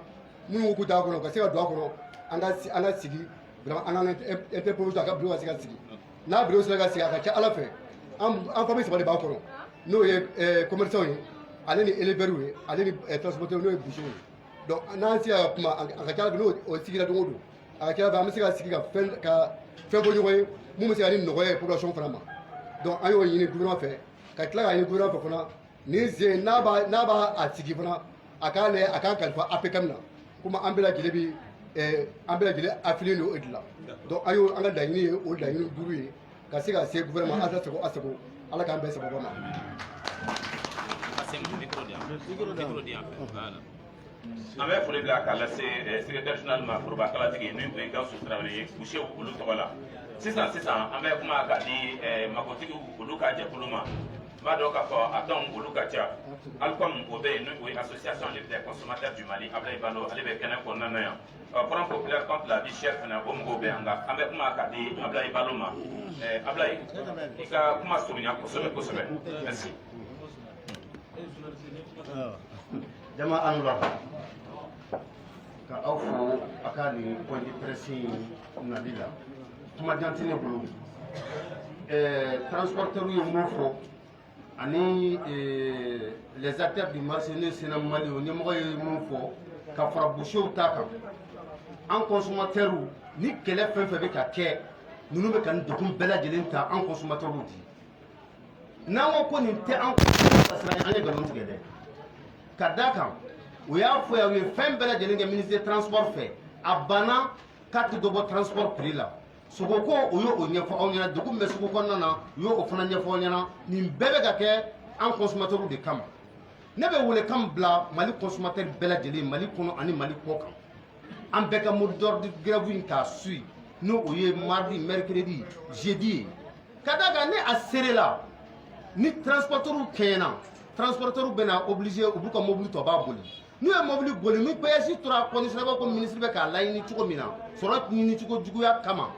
minnu ko k'u t'a kɔnɔ u ka se ka don a kɔnɔ an ka sigi vraiment an ka interpromotion a ka bureau ka se ka sigi n'a bureau sera ka sigi a ka ca ala fɛ an famille 3 de b'a kɔnɔ n'o ye commerçants ye ale ni éleveurs ye ale ni transporteurs n'o ye bouchers ye donc n'an sigi ka kuma a ka ca ala fɛ n'o sigira don o don a ka ca ala fɛ an bɛ se ka sigi ka fɛn fɔ ɲɔgɔn ye mun bɛ se ka ni nɔgɔya ye population fana ma donc an y'o ɲini gouvernement fɛ ka tila k'a ɲini gouvernement fɛ fana nin sen n'a b'a sigi fana a k'a lajɛ a k'a kalifa APCAM na komi an bɛɛ lajɛlen affilié don o de la donc an ka laɲini ye o laɲini 5 ye ka se ka se gouvernement a sago ala k'an bɛɛ sababu ma. an bɛ foli bila k'a lase secrétaire général ma foroba kalatigi ni o ye Gawusu Tarawele ye boucher olu tɔgɔ la sisan an bɛ kuma ka di makotigiw olu ka jɛkulu ma n b'a dɔn k'a fɔ a dɔn olu ka ca ALCOM o bɛ yen n'o ye association des consommateurs du Mali Ablaye Balo ale bɛ kɛnɛ kɔnɔna na yan front populaire contre la vie chère fana o mɔgɔw bɛ yan nka an bɛ kuma ka di Ablaye Balo ma Ablaye i ka kuma surunya kosɛbɛ merci. Jama an la ka aw fo a ka nin point de presse nali la kuma jan tɛ ne bolo transporteurs ye mun fɔ ani les acteurs du marché ne sena Mali o ɲɛmɔgɔ ye mun fɔ ka fara bouchers ta kan an consommateurs ni kɛlɛ fɛn fɛn bɛ ka kɛ ninnu bɛ ka nin degun bɛɛ lajɛlen ta an consommateurs di n'an ko ko nin tɛ an consommateurs an ye nkalon tigɛ dɛ ka d'a kan o y'a fɔ aw ye fɛn bɛɛ lajɛlen kɛ ministre transport fɛ a banna carte de transport prix la sogo ko o yo o ɲɛfɔ aw ɲɛna dugu min bɛ sugu kɔnɔna na u yo o fana ɲɛfɔ aw ɲɛna nin bɛɛ bɛ ka kɛ an consommateurs de kama ne bɛ welekan bila mali consommateur bɛɛ lajɛlen mali kɔnɔ ani mali kɔ kan an bɛɛ ka mot d'ordre grève in k'a sui n'o o ye mardi mercredi jeudi ye ka da kan ne a serela ni transporteurs kɛɲɛna transporteurs bɛna obligé u b'u ka mobili tɔ b'a boli n'u ye mobili boli ni péage tora conditionné ko ministre bɛ k'a laɲini cogo min na sɔrɔ ɲini cogo juguya kama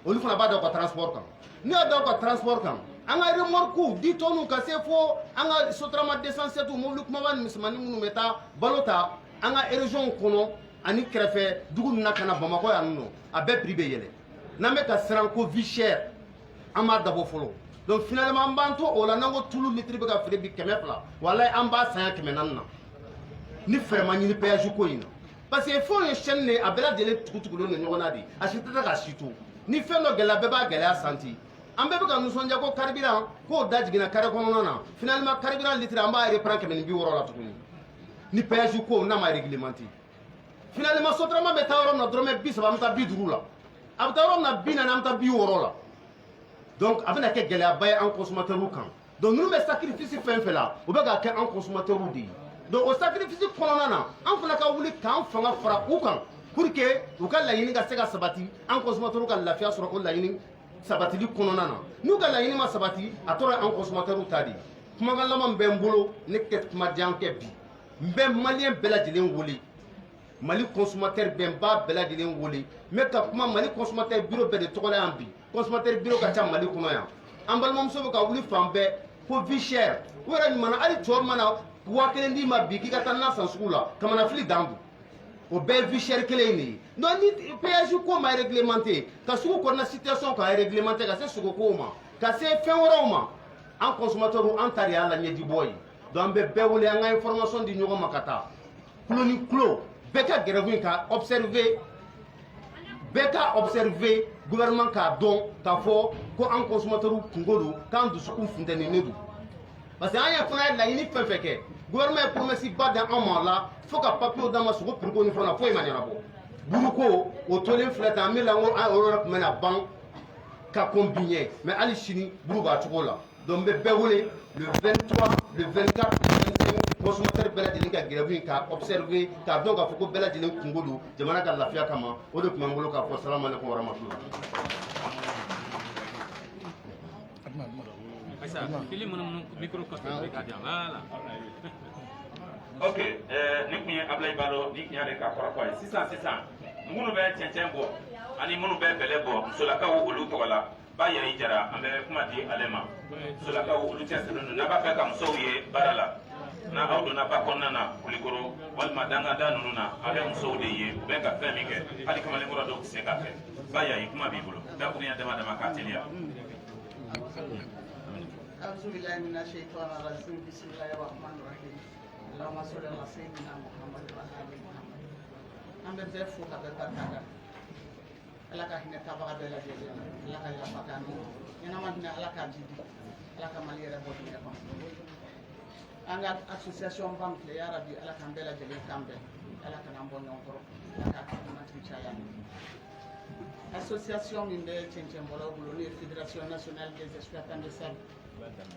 olu fana b'a da u ka transport kan n'u y'a da u ka transport kan an ka remorque di tonnes ka se fo an ka sotarama 207 mobili kumaba ni misɛnmanin minnu bɛ taa balo ta an ka région kɔnɔ ani kɛrɛfɛ dugu ninnu na ka na bamakɔ yan nɔ a bɛɛ prix bɛ yɛlɛ n'an bɛ ka siran ko vie chère an b'a dabɔ fɔlɔ donc finalement an b'an to o la n'an ko tulu litre bɛ ka feere bi 200 walayi an b'a san yan 400 na ni fɛɛrɛ ma ɲini péage ko in na parce que fɛnw ye chaîne de a bɛɛ lajɛlen tugutugulen don ɲɔgɔn na de a si tɛ se ka si to ni fɛn dɔ gɛlɛya bɛɛ b'a gɛlɛya santi an bɛɛ bɛ ka nisɔndiya ko carburant k'o da jiginna carré kɔnɔna na finalement carburant litre an b'a reprend 160 la tuguni ni péage ko n'a ma réglementé finalement sotarama bɛ taa yɔrɔ min na dɔrɔmɛ 30 an bɛ taa 50 la a bɛ taa yɔrɔ min na 40 an bɛ taa 60 la donc a bɛna kɛ gɛlɛyaba ye an consommateurs kan donc ninnu bɛ sacrifice fɛn fɛn la o bɛ ka kɛ an consommateurs de ye donc o sacrifice kɔnɔna na an fana ka wuli k'an fanga fara u kan pour que u ka laɲini ka se ka sabati an consommateurs ka lafiya sɔrɔ o laɲini sabatili kɔnɔna na n'u ka laɲini ma sabati a tora an consommateurs ta de kumakan laban bɛ n bolo ne tɛ kuma jan kɛ bi n bɛ maliyɛn bɛɛ lajɛlen wele mali consommateur bɛn n b'a bɛɛ lajɛlen wele n bɛ ka kuma mali consommateur bureau bɛɛ de tɔgɔ la yan bi consommateur bureau ka ca mali kɔnɔ yan an balimamuso bɛ ka wuli fan bɛɛ ko vie chère u yɛrɛ ɲuman hali cɛw mana 1000 d'i ma bi k'i ka taa n'a san sugu la kamanafili dan don o bɛɛ ye vie chère kelen in de ye donc ni péage ko ma réglementé ka sugu kɔnɔna situation ka réglementé ka se sogokow ma ka se fɛn wɛrɛw ma an consommateurs an ta de y'a la ɲɛjibɔ ye donc an bɛ bɛɛ wele an ka information di ɲɔgɔn ma ka taa kulo ni kulo bɛɛ ka grève in ka observer bɛɛ ka observer gouvernement k'a dɔn k'a fɔ ko an consommateurs kungo don k'an dusukun funtɛninen don parce que an ye fana ye laɲini fɛn fɛn kɛ gouvernement ye promesse ba di an ma la fo ka papier d'an ma sogo prix ko ni fɛnw na foyi ma ɲɛnabɔ buruko o tolen filɛ tan an bɛ la n ko an yɔrɔ tun bɛ na ban ka kɔn bi ɲɛ mais hali sini buru b'a cogo la donc n bɛ bɛɛ wele le 23 le 24 le 25 consommateur bɛɛ lajɛlen ka grève in ka observer k'a dɔn k'a fɔ ko bɛɛ lajɛlen kungo don jamana ka lafiya kama o de tun bɛ n bolo k'a fɔ salamu aleykum wa rahmatulah. ok ni tun ye Ablaye Balo ni tun y'ale ka kɔrɔfɔ ye sisan minnu bɛ cɛncɛn bɔ ani minnu bɛ bɛlɛ bɔ musolakaw olu tɔgɔ la ba yɛrɛ jara an bɛ kuma di ale ma musolakaw olu cɛsirilen don n'a b'a fɛ ka musow ye baara la n'a aw donna ba kɔnɔna na Kulikoro walima dangada ninnu na a bɛ musow de ye u bɛ ka fɛn min kɛ hali kamalenkɔrɔ dɔw tɛ se k'a kɛ ba yɛrɛ kuma b'i bolo dakurunya dama dama k'a teliya. أعوذ بالله من الشيطان الرجيم بسم الله الرحمن الرحيم اللهم صل على سيدنا محمد وعلى آل محمد an bɛ bɛɛ fo ka bɛɛ barika da ala ka hinɛ tabaga bɛɛ lajɛlen ala ka yafa k'an ye ɲɛnama hinɛ ala k'a di ala ka mali yɛrɛ bɔ dingɛ kɔnɔ an ka association ban filɛ ya rabi ala k'an bɛɛ lajɛlen kan bɛn ala ka n'an bɔ ɲɔgɔn kɔrɔ ala k'a kɛnɛmatigi caya association min bɛ cɛncɛnbɔlaw bolo n'o ye fédération nationale des exploitants de sel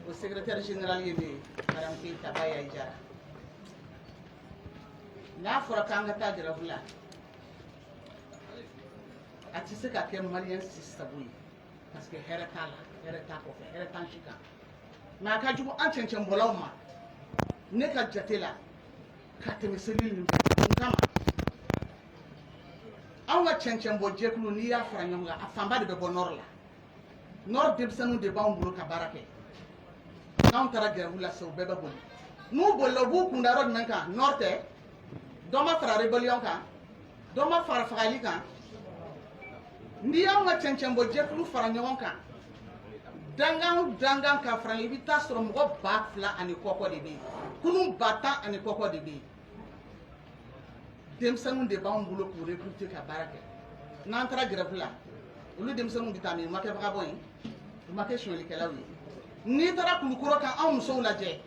o secrétaire général ye ne ye madame Keyita Baya Jara n'a fɔra k'an ka taa grève la a tɛ se ka kɛ maliyɛn si sago ye parce que hɛrɛ t'a la hɛrɛ t'a kɔfɛ hɛrɛ t'an si kan mais a ka jugu an cɛncɛnbɔlaw ma ne ka jate la ka tɛmɛ seli nin kama anw ka cɛncɛnbɔ jɛkulu n'i y'a fara ɲɔgɔn kan a fanba de bɛ bɔ nord la nord denmisɛnninw de b'anw bolo ka baara kɛ n'anw taara grève la sisan u bɛɛ bɛ boli n'u bolila u b'u kun da yɔrɔ jumɛn kan nord tɛ dɔ ma fara rébellion kan dɔ ma fara fagali kan n'i y'anw ka cɛncɛnbɔ jɛkulu fara ɲɔgɔn kan dangan ka fara i bɛ taa sɔrɔ mɔgɔ 2000 ani kɔkɔ de bɛ yen kunun 10,000 ani kɔkɔ de bɛ yen denmisɛnninw de b'anw bolo k'u recruter ka baara kɛ n'an taara grève la olu denmisɛnninw bɛ taa min u ma kɛ vagabond ye u ma kɛ sonyɛlikɛlaw ye n'i taara Kulikoro kan anw musow lajɛ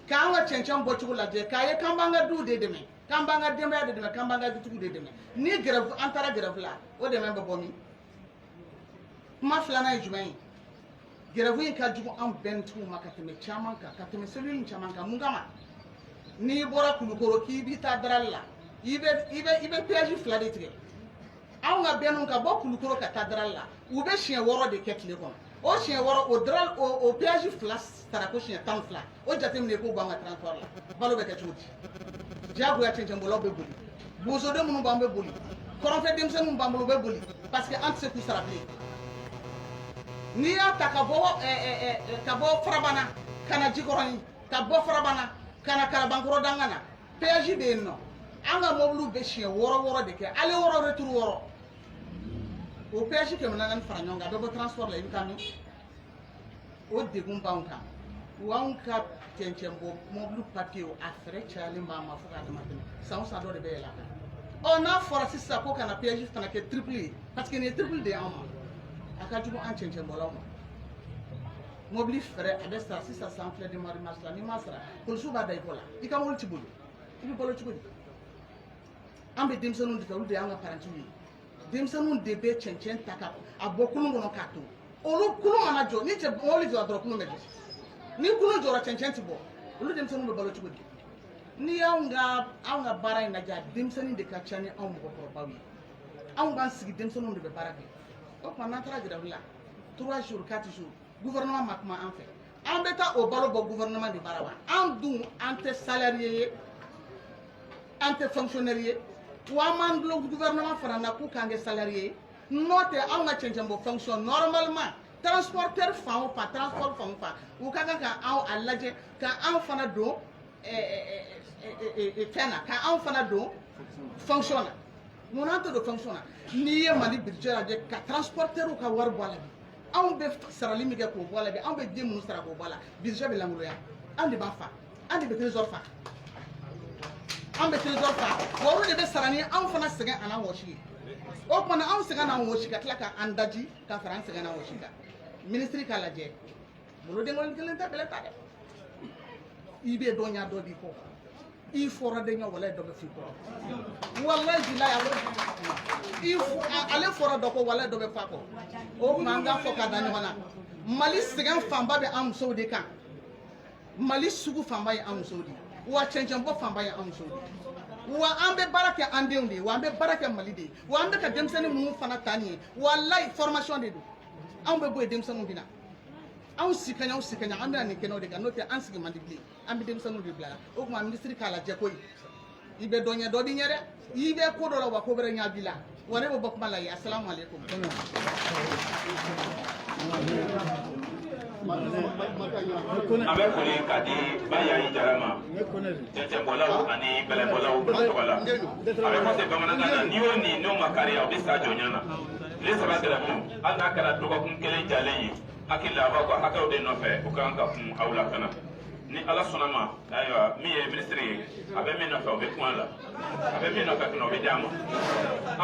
k'an ka cɛncɛn bɔcogo lajɛ k'a ye k'an b'an ka duw de dɛmɛ k'an b'an ka denbaya de dɛmɛ k'an b'an ka dutigiw de dɛmɛ ni grève an taara grève la o dɛmɛ bɛ bɔ min kuma filanan ye jumɛn ye grève in ka jugu an bɛɛ tigiw ma ka tɛmɛ caman kan ka tɛmɛ cellule caman kan mun kama n'i bɔra kulukoro k'i bɛ taa darali la i bɛ péage 2 de tigɛ anw ka bɛnniw ka bɔ kulukoro ka taa darali la u bɛ siɲɛ 6 de kɛ tile kɔnɔ o siɲɛ 6 o daral o péage 2 sara ko siɲɛ 12 o jateminɛ k'o b'an ka transport la balo bɛ kɛ cogo di diyagoya cɛncɛnbɔlaw bɛ boli bozoden minnu b'an bɛ boli kɔrɔnfɛ denmisɛnninw b'an bolo u bɛ boli parce que an tɛ se k'u sara bilen n'i y'a ta ka bɔ farabana ka na jikɔrɔni ka bɔ farabana ka na kalabankɔrɔ danga na péage bɛ yen nɔ an ka mobiliw bɛ siɲɛ 6 de kɛ ale 6 retour 6 o péage 400 fara ɲɔgɔn kan a bɛ bɔ transport la i bɛ taa min o degun b'anw kan w'anw ka cɛncɛnbɔ mobili papiye a fɛrɛ cayalen b'an ma fo k'a dama tɛmɛ san o san dɔ de bɛ yɛlɛ a kan ɔ n'a fɔra sisan ko ka na péage fana kɛ triple ye parce que nin ye triple de ye anw ma a ka jugu an cɛncɛnbɔlaw ma mobili fɛrɛ a bɛ sara sisan san filɛ de mari mars la n'i ma sara polisiw b'a da i kɔ la i ka mobili t'i bolo i bɛ balo cogo di an bɛ denmisɛnninw de fɛ olu de y'an ka parantiw ye denmisɛnninw de bɛ cɛncɛn ta ka a bɔ kulun kɔnɔ k'a to olu kulun mana jɔ ni mobili jɔra dɔrɔn kulun bɛ jɔ ni kulun jɔra cɛncɛn tɛ bɔ olu denmisɛnninw bɛ balo cogo di n'i y'anw ka baara in lajɛ denmisɛnnin de ka ca ni anw mɔgɔkɔrɔbaw ye anw b'an sigi denmisɛnninw de bɛ baara kɛ o tuma n'an taara grève la 3 jours 4 jours gouvernement ma kuma an fɛ an bɛ taa o balo bɔ gouvernement de baara wa an dun an tɛ salarié ye an tɛ fonctionnaire ye wa an m'an dulon gouvernement fana na k'u k'an kɛ salarié ye n'o tɛ anw ka cɛncɛnbɔ fonction normalement transporteur fan o fan transport fan o fan u ka kan ka anw a lajɛ ka anw fana don fɛn na ka anw fana don fonction na mun n'an tɛ don fonction na n'i ye mali budget lajɛ ka transporteur ka wari bɔ a la bi anw bɛ sarali min kɛ k'o bɔ a la bi anw bɛ den minnu sara k'o bɔ a la budget bɛ langoloya an de b'a fa an de bɛ trésor fa an bɛ trésor fa wa olu de bɛ sara ni anw fana sɛgɛn a n'an wɔsi ye o kumana anw sɛgɛn n'an wɔsi ka tila k'an daji ka fara an sɛgɛn n'an wɔsi kan ministre k'a lajɛ bolodenkolon kelen tɛ bɛlɛ ta dɛ i bɛ dɔn ya dɔ b'i kɔ i fɔra de ɲɛ walayi dɔ bɛ f'i kɔ walayi bilayi ale fɔra dɔ kɔ walayi dɔ bɛ f'a kɔ o tuma an k'a fɔ ka da ɲɔgɔn na mali sɛgɛn fanba bɛ an musow de kan mali sugu fanba ye an musow de ye wa cɛncɛnbɔ fanba ye an musow de ye wa an bɛ baara kɛ an denw de ye wa an bɛ baara kɛ mali de ye wa an bɛ ka denmisɛnnin minnu fana ta nin ye walayi formation de don anw bɛ bɔ yen denmisɛnninw bɛ na anw si ka ɲa an bɛna nin kɛnɛw de kan n'o tɛ an sigi man di bilen an bɛ denmisɛnninw de bila la o tuma minisiri k'a lajɛ koyi i bɛ dɔ ɲɛ dɔ b'i ɲɛ dɛ i bɛ ko dɔ la wa ko wɛrɛ ɲɛ b'i la wa ne bɛ bɔ kuma la yen asalamu aleykum. an bɛ foli ka di Bayayi Jara ma cɛncɛnbɔlaw ani bɛlɛbɔlaw tɔgɔ la a bɛ fɔ ten bamanankan na n'i y'o nin n'o ma kari a bɛ sa jɔnya na tile 3 gɛrɛfɛ hali n'a kɛra dɔgɔkun 1 jalen ye hakili la a b'aw ka hakɛw de nɔfɛ o ka kan ka kun aw la fana ni ala sɔnna ma ayiwa min ye minisiri ye a bɛ min nɔfɛ o bɛ kuma la a bɛ min nɔfɛ o bɛ di a ma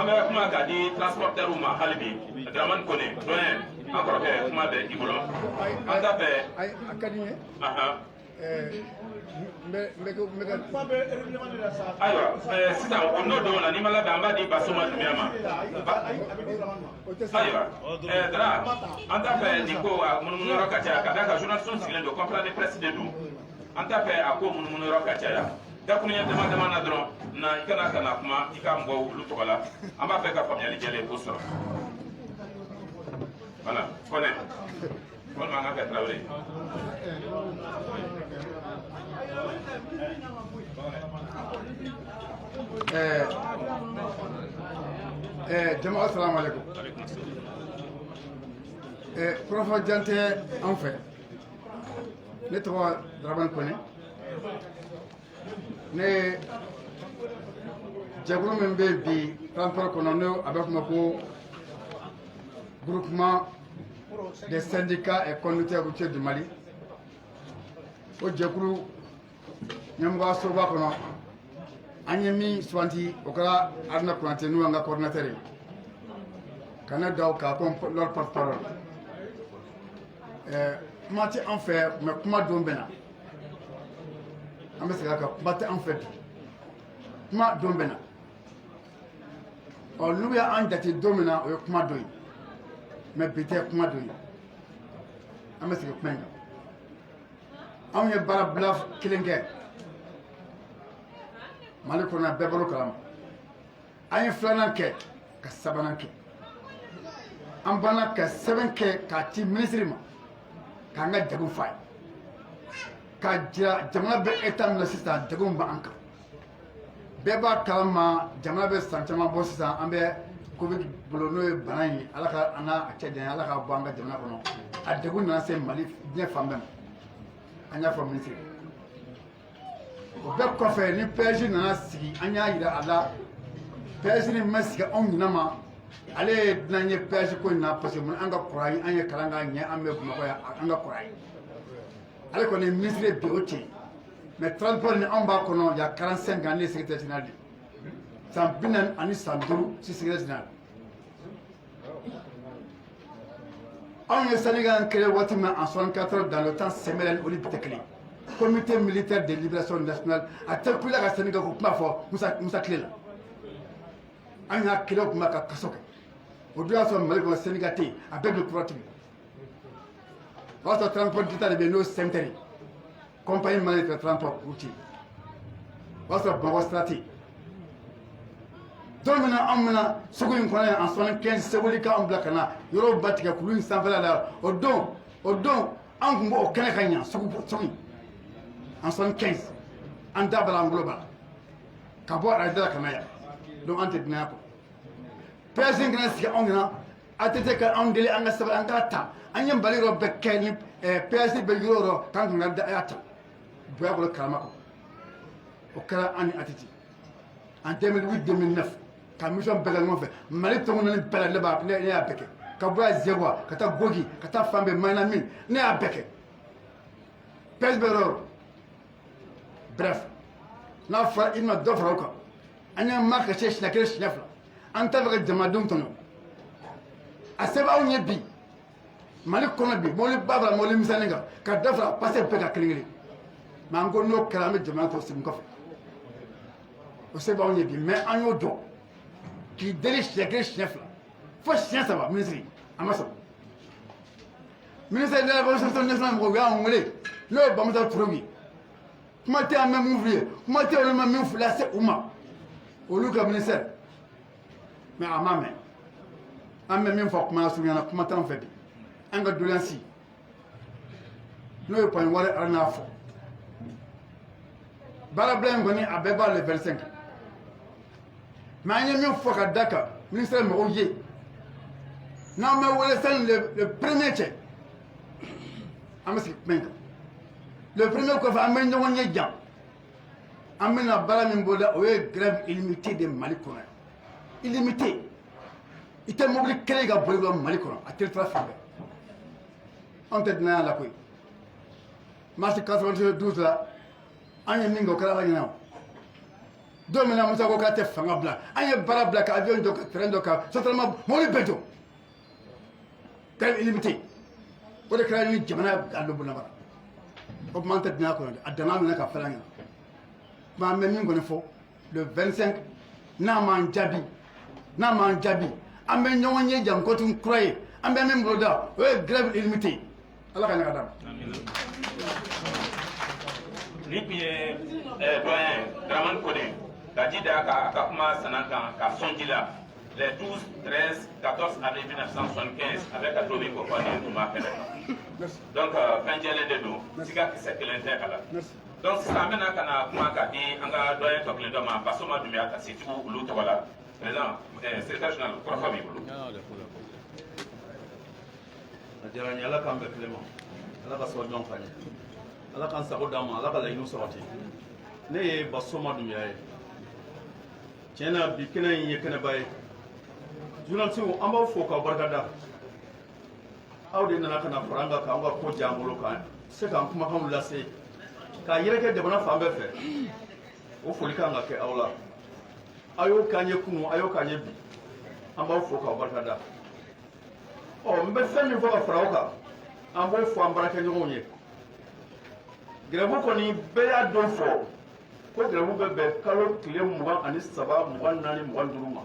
an bɛ kuma ka di transportɛriw ma hali bi Dramane Kone doyen an kɔrɔkɛ kuma bɛ i bolo an t'a fɛ a ka di n ye ayiwa sisan o n'o don la n'i ma labɛn an b'a di Basoma Dunbiya ma ayiwa Dara an t'a fɛ nin ko a munumunu yɔrɔ ka caya ka d'a kan journaliste sigilen don conférence de presse de don an t'a fɛ a ko munumunu yɔrɔ ka caya dakuruɲɛ dama dama na dɔrɔn na i kana ka na kuma i ka mɔgɔw olu tɔgɔ la an b'a fɛ ka faamuyali jɛlen ko sɔrɔ voilà Kone walima an ka kɛ Tarawele jama'a assalamu alaikum kɔrɔfɔ jan tɛ an fɛ ne tɔgɔ Dramane Kone ne ye jɛkulu min bɛ yen bi transport kɔnɔ n'o a bɛ f'o ma ko groupement des syndicats et conducteurs routiers du Mali o jɛkulu ɲɛmɔgɔsoba kɔnɔ an ye min suganti o kɛra Aruna Konate n'o y'an ka coordinateur ye ka ne da o kan ko leur porte-parole kuma tɛ an fɛ mais kuma don bɛ na an bɛ segin a kan kuma tɛ an fɛ bi kuma don bɛ na ɔ n'u y'an jate don min na o ye kuma dɔ ye mɛ bi tɛ kuma dɔ ye an bɛ segin kuma in kan anw ye baarabila kelen kɛ mali kɔnɔ yan bɛɛ bolo kalama an ye filanan kɛ ka sabanan kɛ an banna ka sɛbɛn kɛ k'a ci minisiri ma k'an ka jago f'a ye ka jira jamana bɛ état min na sisan jago min b'an kan bɛɛ b'a kalama jamana bɛ san caman bɔ sisan an bɛ covid bolo n'o ye bana in ala ka an n'a cɛ janya ala ka bɔ an ka jamana kɔnɔ a degun nana se mali diɲɛ fan bɛɛ ma an y'a fɔ minisiri o bɛɛ kɔfɛ ni PSG nana sigi an y'a yira a la PSG min ma sigi anw ɲinɛ ma ale ye dunan ye PSG ko in na parce que mun an ka kɔrɔ ye an ye kalan k'a ɲɛ an bɛ bamakɔ yan an ka kɔrɔ ye ale kɔni ye minisiri ye bi o cɛ mais transport ni anw b'a kɔnɔ ya 45 ans ne ye secrétaire général de san 40 ani san 5 si secrétaire général anw ye Sénégal créé waati min en 64 dans le temps Sembène olu bi tɛ kelen comité militaire de libération nationale a tɛ kula ka Sénégal ko kuma fɔ Musa Tile la an y'a kɛlɛ kuma ka kaso kɛ o don y'a sɔrɔ Mali kɔnɔ Sénégal tɛ yen a bɛɛ bɛ kura tigɛ o y'a sɔrɔ transport d'État de bɛ yen n'o ye SEMTER ye compagnie malienne de transport routier o y'a sɔrɔ Bamakɔ sira tɛ yen don min na anw bɛna Segu in kɔnɔ yan en 75 Seboli k'anw bila ka na yɔrɔw ba tigɛ kulu in sanfɛla la o don anw tun b'o kɛnɛ ka ɲɛ Segu en 75 an da bala an bolo bala ka bɔ arajo la ka na yan donc an tɛ dunan kɔ PSG kana sigi anw ɲɛna ATT ka anw deli an ka sɛbɛn an k'a ta an ye Mali yɔrɔ bɛɛ kɛ ni PSG bɛ yɔrɔ o yɔrɔ k'an kun ka da a y'a ta bonya kɔnɔ kalama kɔ o kɛra an ni ATT en 2008-2009 ka mission bɛɛ kɛ ɲɔgɔn fɛ Mali tɔngo naani bɛɛ la ne y'a bɛɛ kɛ ka bɔ yan Zégoua ka taa Gogi ka taa fan bɛɛ Mayina Mine ne y'a bɛɛ kɛ PSG bɛ yɔrɔ bref n'a fɔra i bɛna dɔ fara o kan an y'an ma ka se siɲɛ kelen siɲɛ fila an t'a fɛ ka jamanadenw tɔɲɔ a sɛbɛn anw ye bi Mali kɔnɔ bi mobili ba fara mobili misɛnnin kan ka dɔ fara pase bɛɛ kan kelen kelen mais an ko n'o kɛra an bɛ jamana tɔ segin kɔfɛ o sɛbɛn anw ye bi mais an y'o dɔn k'i deli siɲɛ kelen siɲɛ fila fo siɲɛ saba minisiri a ma sɔn ministère de la reconstruction nationale mɔgɔw u y'an wele n'o ye Bamusa Ture ye kuma tɛ an bɛ mun f'u ye kuma tɛ olu ma min f'u lase u ma olu ka ministère mais a ma mɛn an bɛ min fɔ kuma surunya na kuma t'an fɛ bi an ka doléance n'o ye Pɔnyi Wari Aruna y'a fɔ baarabila in kɔni a bɛɛ b'a le 25 mais an ye min fɔ ka da kan ministère mɔgɔw ye n'an bɛ wele sani le premier cɛ an bɛ sigi kuma in kan le premier kɔfɛ an bɛ ɲɔgɔn ye jan an bɛna baara min boloda o ye grève illimité de Mali kɔnɔ yan illimité i tɛ mobili kelen ka boli ka Mali kɔnɔ a territoire fan bɛɛ anw tɛ dunan la koyi mars 92 la an ye min kɛ o kɛra ala ɲɛna o don min na Musa ko k'a tɛ fanga bila an ye baara bila ka avion jɔ ka train jɔ ka sotarama mobili bɛɛ jɔ grève illimité o de kɛra ni jamana a lobulabara o tuma an tɛ dunan kɔnɔ a danna minɛ ka fɛn ɲɛna tuma an bɛ min kɔni fɔ le 25 n'a m'an jaabi an bɛ ɲɔgɔn ye jan kɔtun kura ye an bɛ min bolo da o ye grève illimité ala ka ɲaga d'a ma. ni tun ye doyen Dramane Kone ka ji da a ka kuma sannan kan ka sɔn ji la les 12, 13, 14 avril 1975 avec a tobi ko fɔ ni tun b'a kɛlɛ kan donc fɛn jɛlen de don siga kisɛ kelen tɛ a la donc sisan an bɛna ka na kuma ka di an ka doyen tɔ kelen dɔ ma Basoma Dumbuya ka setigiw olu tɔgɔ la président secrétaire général kɔrɔfɔ b'i bolo. a diyara n ye ala k'an bɛɛ tile ma ala ka sɔrɔ jɔn ka ɲɛ ala k'an sago d'an ma ala ka laɲiniw sabati ne ye Basoma Dumbuya ye tiɲɛ na bi kɛnɛ in ye kɛnɛba ye journalisiw an b'aw fo k'aw barikada aw de nana ka na fara an kan k'an ka ko diya an bolo ka se k'an kumakanw lase k'a yɛrɛkɛ jamana fan bɛɛ fɛ o foli kan ka kɛ aw la a y'o k'an ye kunun a y'o k'an ye bi an b'aw fo k'aw barikada n bɛ fɛn min fɔ ka fara aw kan an b'o fɔ an baarakɛɲɔgɔnw ye grève kɔni bɛɛ y'a don fɔ ko gɛrɛbu bɛ bɛn kalo tile 23 24 25 ma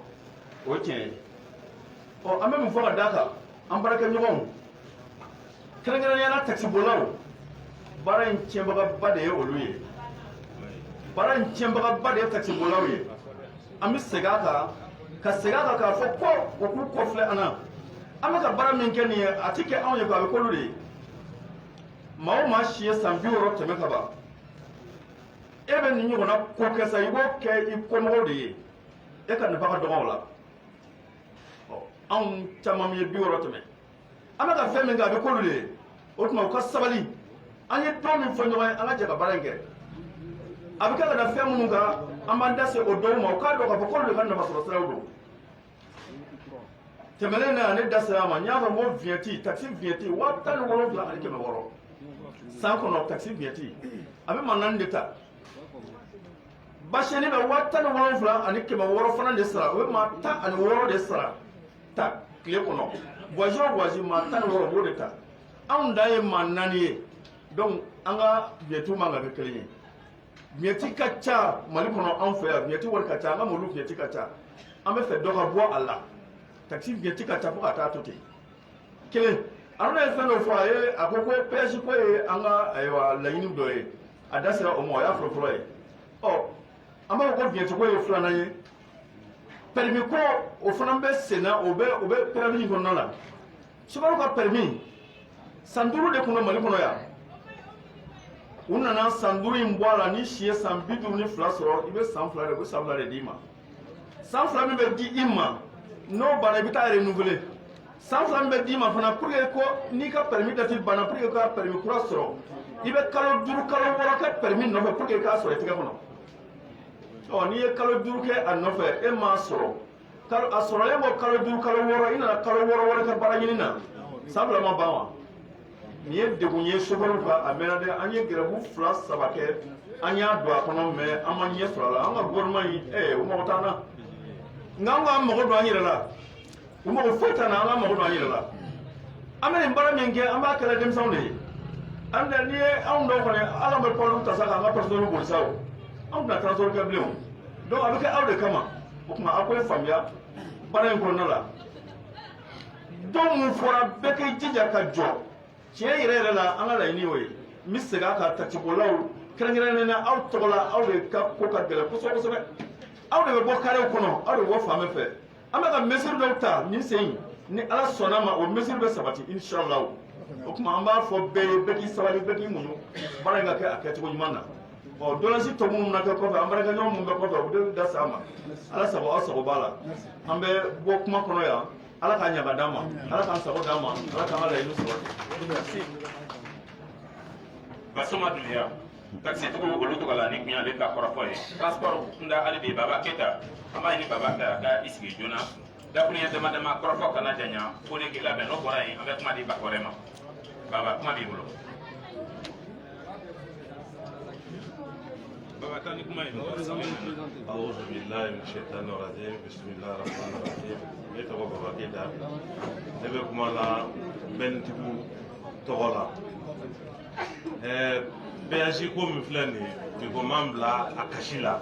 o ye tiɲɛ ye ɔ an bɛ mun fɔ ka d'a kan an baarakɛɲɔgɔnw kɛrɛnkɛrɛnnenya la taxibolaw baara in tiɲɛbagaba de ye olu ye baara in tiɲɛbagaba de ye taxibolaw ye an bɛ segin a kan ka segin a kan k'a fɔ ko o k'u kɔfilɛ an na an bɛ ka baara min kɛ nin ye a tɛ kɛ anw ye a bɛ k'olu de ye maa o maa si ye san 60 tɛmɛ ka ban e bɛ nin ɲɔgɔnna ko kɛ sa i b'o kɛ i kɔmɔgɔw de ye e ka nafa ka dɔgɔ o la anw caman ye 60 tɛmɛ an bɛ ka fɛn min kɛ a bɛ k'olu de ye o tuma u ka sabali an ye don min fɔ ɲɔgɔn ye an ka jɛ ka baara in kɛ a bɛ kɛ ka da fɛn minnu kan an b'an da se o dɔw ma u k'a dɔn k'a fɔ k'olu de ka nafasɔrɔ siraw don tɛmɛnen na ne da sera a ma n y'a fɔ n ko vignette taxi vignette 17,600 ani 600 san kɔnɔ taxi vignette a bɛ maa 4 de ta basɛnni bɛ 17,600 ani 600 fana de sara o bɛ maa 16 de sara ta tile kɔnɔ voisin o voisin maa 16 b'o de ta anw da ye maa 4 ye donc an ka vignette man ka kɛ kelen ye vignette ka ca mali kɔnɔ anw fɛ yan vignette wari ka ca an ka mobili vignette ka ca an bɛ fɛ dɔ ka bɔ a la taxi vignette ka ca fo ka taa to ten kelen aruna ye fɛn dɔ fɔ a ye a ko PS ko ye an ka ayiwa laɲini dɔ ye a da sera o ma o y'a fɔlɔ fɔlɔ ye ɔ an b'a fɔ ko vignette ko ye filanan ye permis ko o fana bɛ sen na o bɛ permis kɔnɔna la Subaru ka permis san 5 de kun bɛ mali kɔnɔ yan u nana san 5 in bɔ a la ni si ye san 52 sɔrɔ i bɛ san 2 de u bɛ san 2 de d'i ma san 2 min bɛ di i ma n'o banna i bɛ taa renouveler san 2 min bɛ d'i ma fana pour que ko n'i ka permis date banna pour que ka permis kura sɔrɔ i bɛ kalo 5 kalo 6 kɛ permis nɔfɛ pour que i k'a sɔrɔ i tɛgɛ kɔnɔ ɔ n'i ye kalo 5 kɛ a nɔfɛ e m'a sɔrɔ a sɔrɔlen bɔ kalo 5 kalo 6 i nana kalo 6 wɛrɛ kɛ baara ɲini na san 2 ma ban wa nin ye degun ye chauffeur ka a mɛnna dɛ an ye grève 2 3 kɛ an y'a don a kɔnɔ mais an ma ɲɛ sɔrɔ a la an ka gouvernement yi o mago t'an na nka an k'an mago don an yɛrɛ la u mago foyi t'an na an k'an mago don an yɛrɛ la an bɛ nin baara min kɛ an b'a kɛlɛ denmisɛnw de ye an tɛ n'i ye anw dɔw kɔni ala bɛ pɔliw ta sa k'an ka personnel boli sa o anw tɛna transport kɛ bilen o donc a bɛ kɛ aw de kama o tuma aw k'o faamuya baara in kɔnɔna la dɔw mun fɔra bɛɛ k'i jija ka jɔ tiɲɛ yɛrɛ yɛrɛ la an ka laɲini y'o ye n bɛ segin a kan taxibolaw kɛrɛnkɛrɛnnen na aw tɔgɔ la aw de ka ko ka gɛlɛn kosɛbɛ kosɛbɛ aw de bɛ bɔ karew kɔnɔ aw de bɛ bɔ fan bɛɛ fɛ an bɛ ka mesure dɔw ta nin sen in ni ala sɔnna ma o mesure bɛ sabati inshallah o tuma an b'a fɔ bɛɛ ye bɛɛ k'i sabali bɛɛ k'i muɲu baara in ka kɛ a kɛcogo ɲuman na ɔ dolansi tɔ minnu na kɛ kɔfɛ an baarakɛɲɔgɔn minnu bɛ kɔfɛ u bɛ da s'a ma ala sago aw sago b'a la an bɛ bɔ kuma kɔnɔ yan ala k'a ɲaga d'an ma ala k'an sago d'an ma ala k'an ka laɲini sabati Basoma Dunia taxi tugu olu tɔgɔ la ni kun y'ale ka kɔrɔfɔ ye transport kunda hali bi Baba Keta an b'a ɲini Baba fɛ a ka i sigi joona dakuruɲɛ dama dama kɔrɔfɔ kana janya fo de k'i labɛn n'o bɔra yen an bɛ kuma di Bakɔrɛ ma Baba kuma b'i bolo Baba taa ni kuma ye أعوذ بالله من الشيطان الرجيم بسم الله الرحمن الرحيم ne tɔgɔ Baba Keta ne bɛ kuma la bɛntigiw tɔgɔ la péage ko min filɛ nin ye bi ko m'an bila a kasi la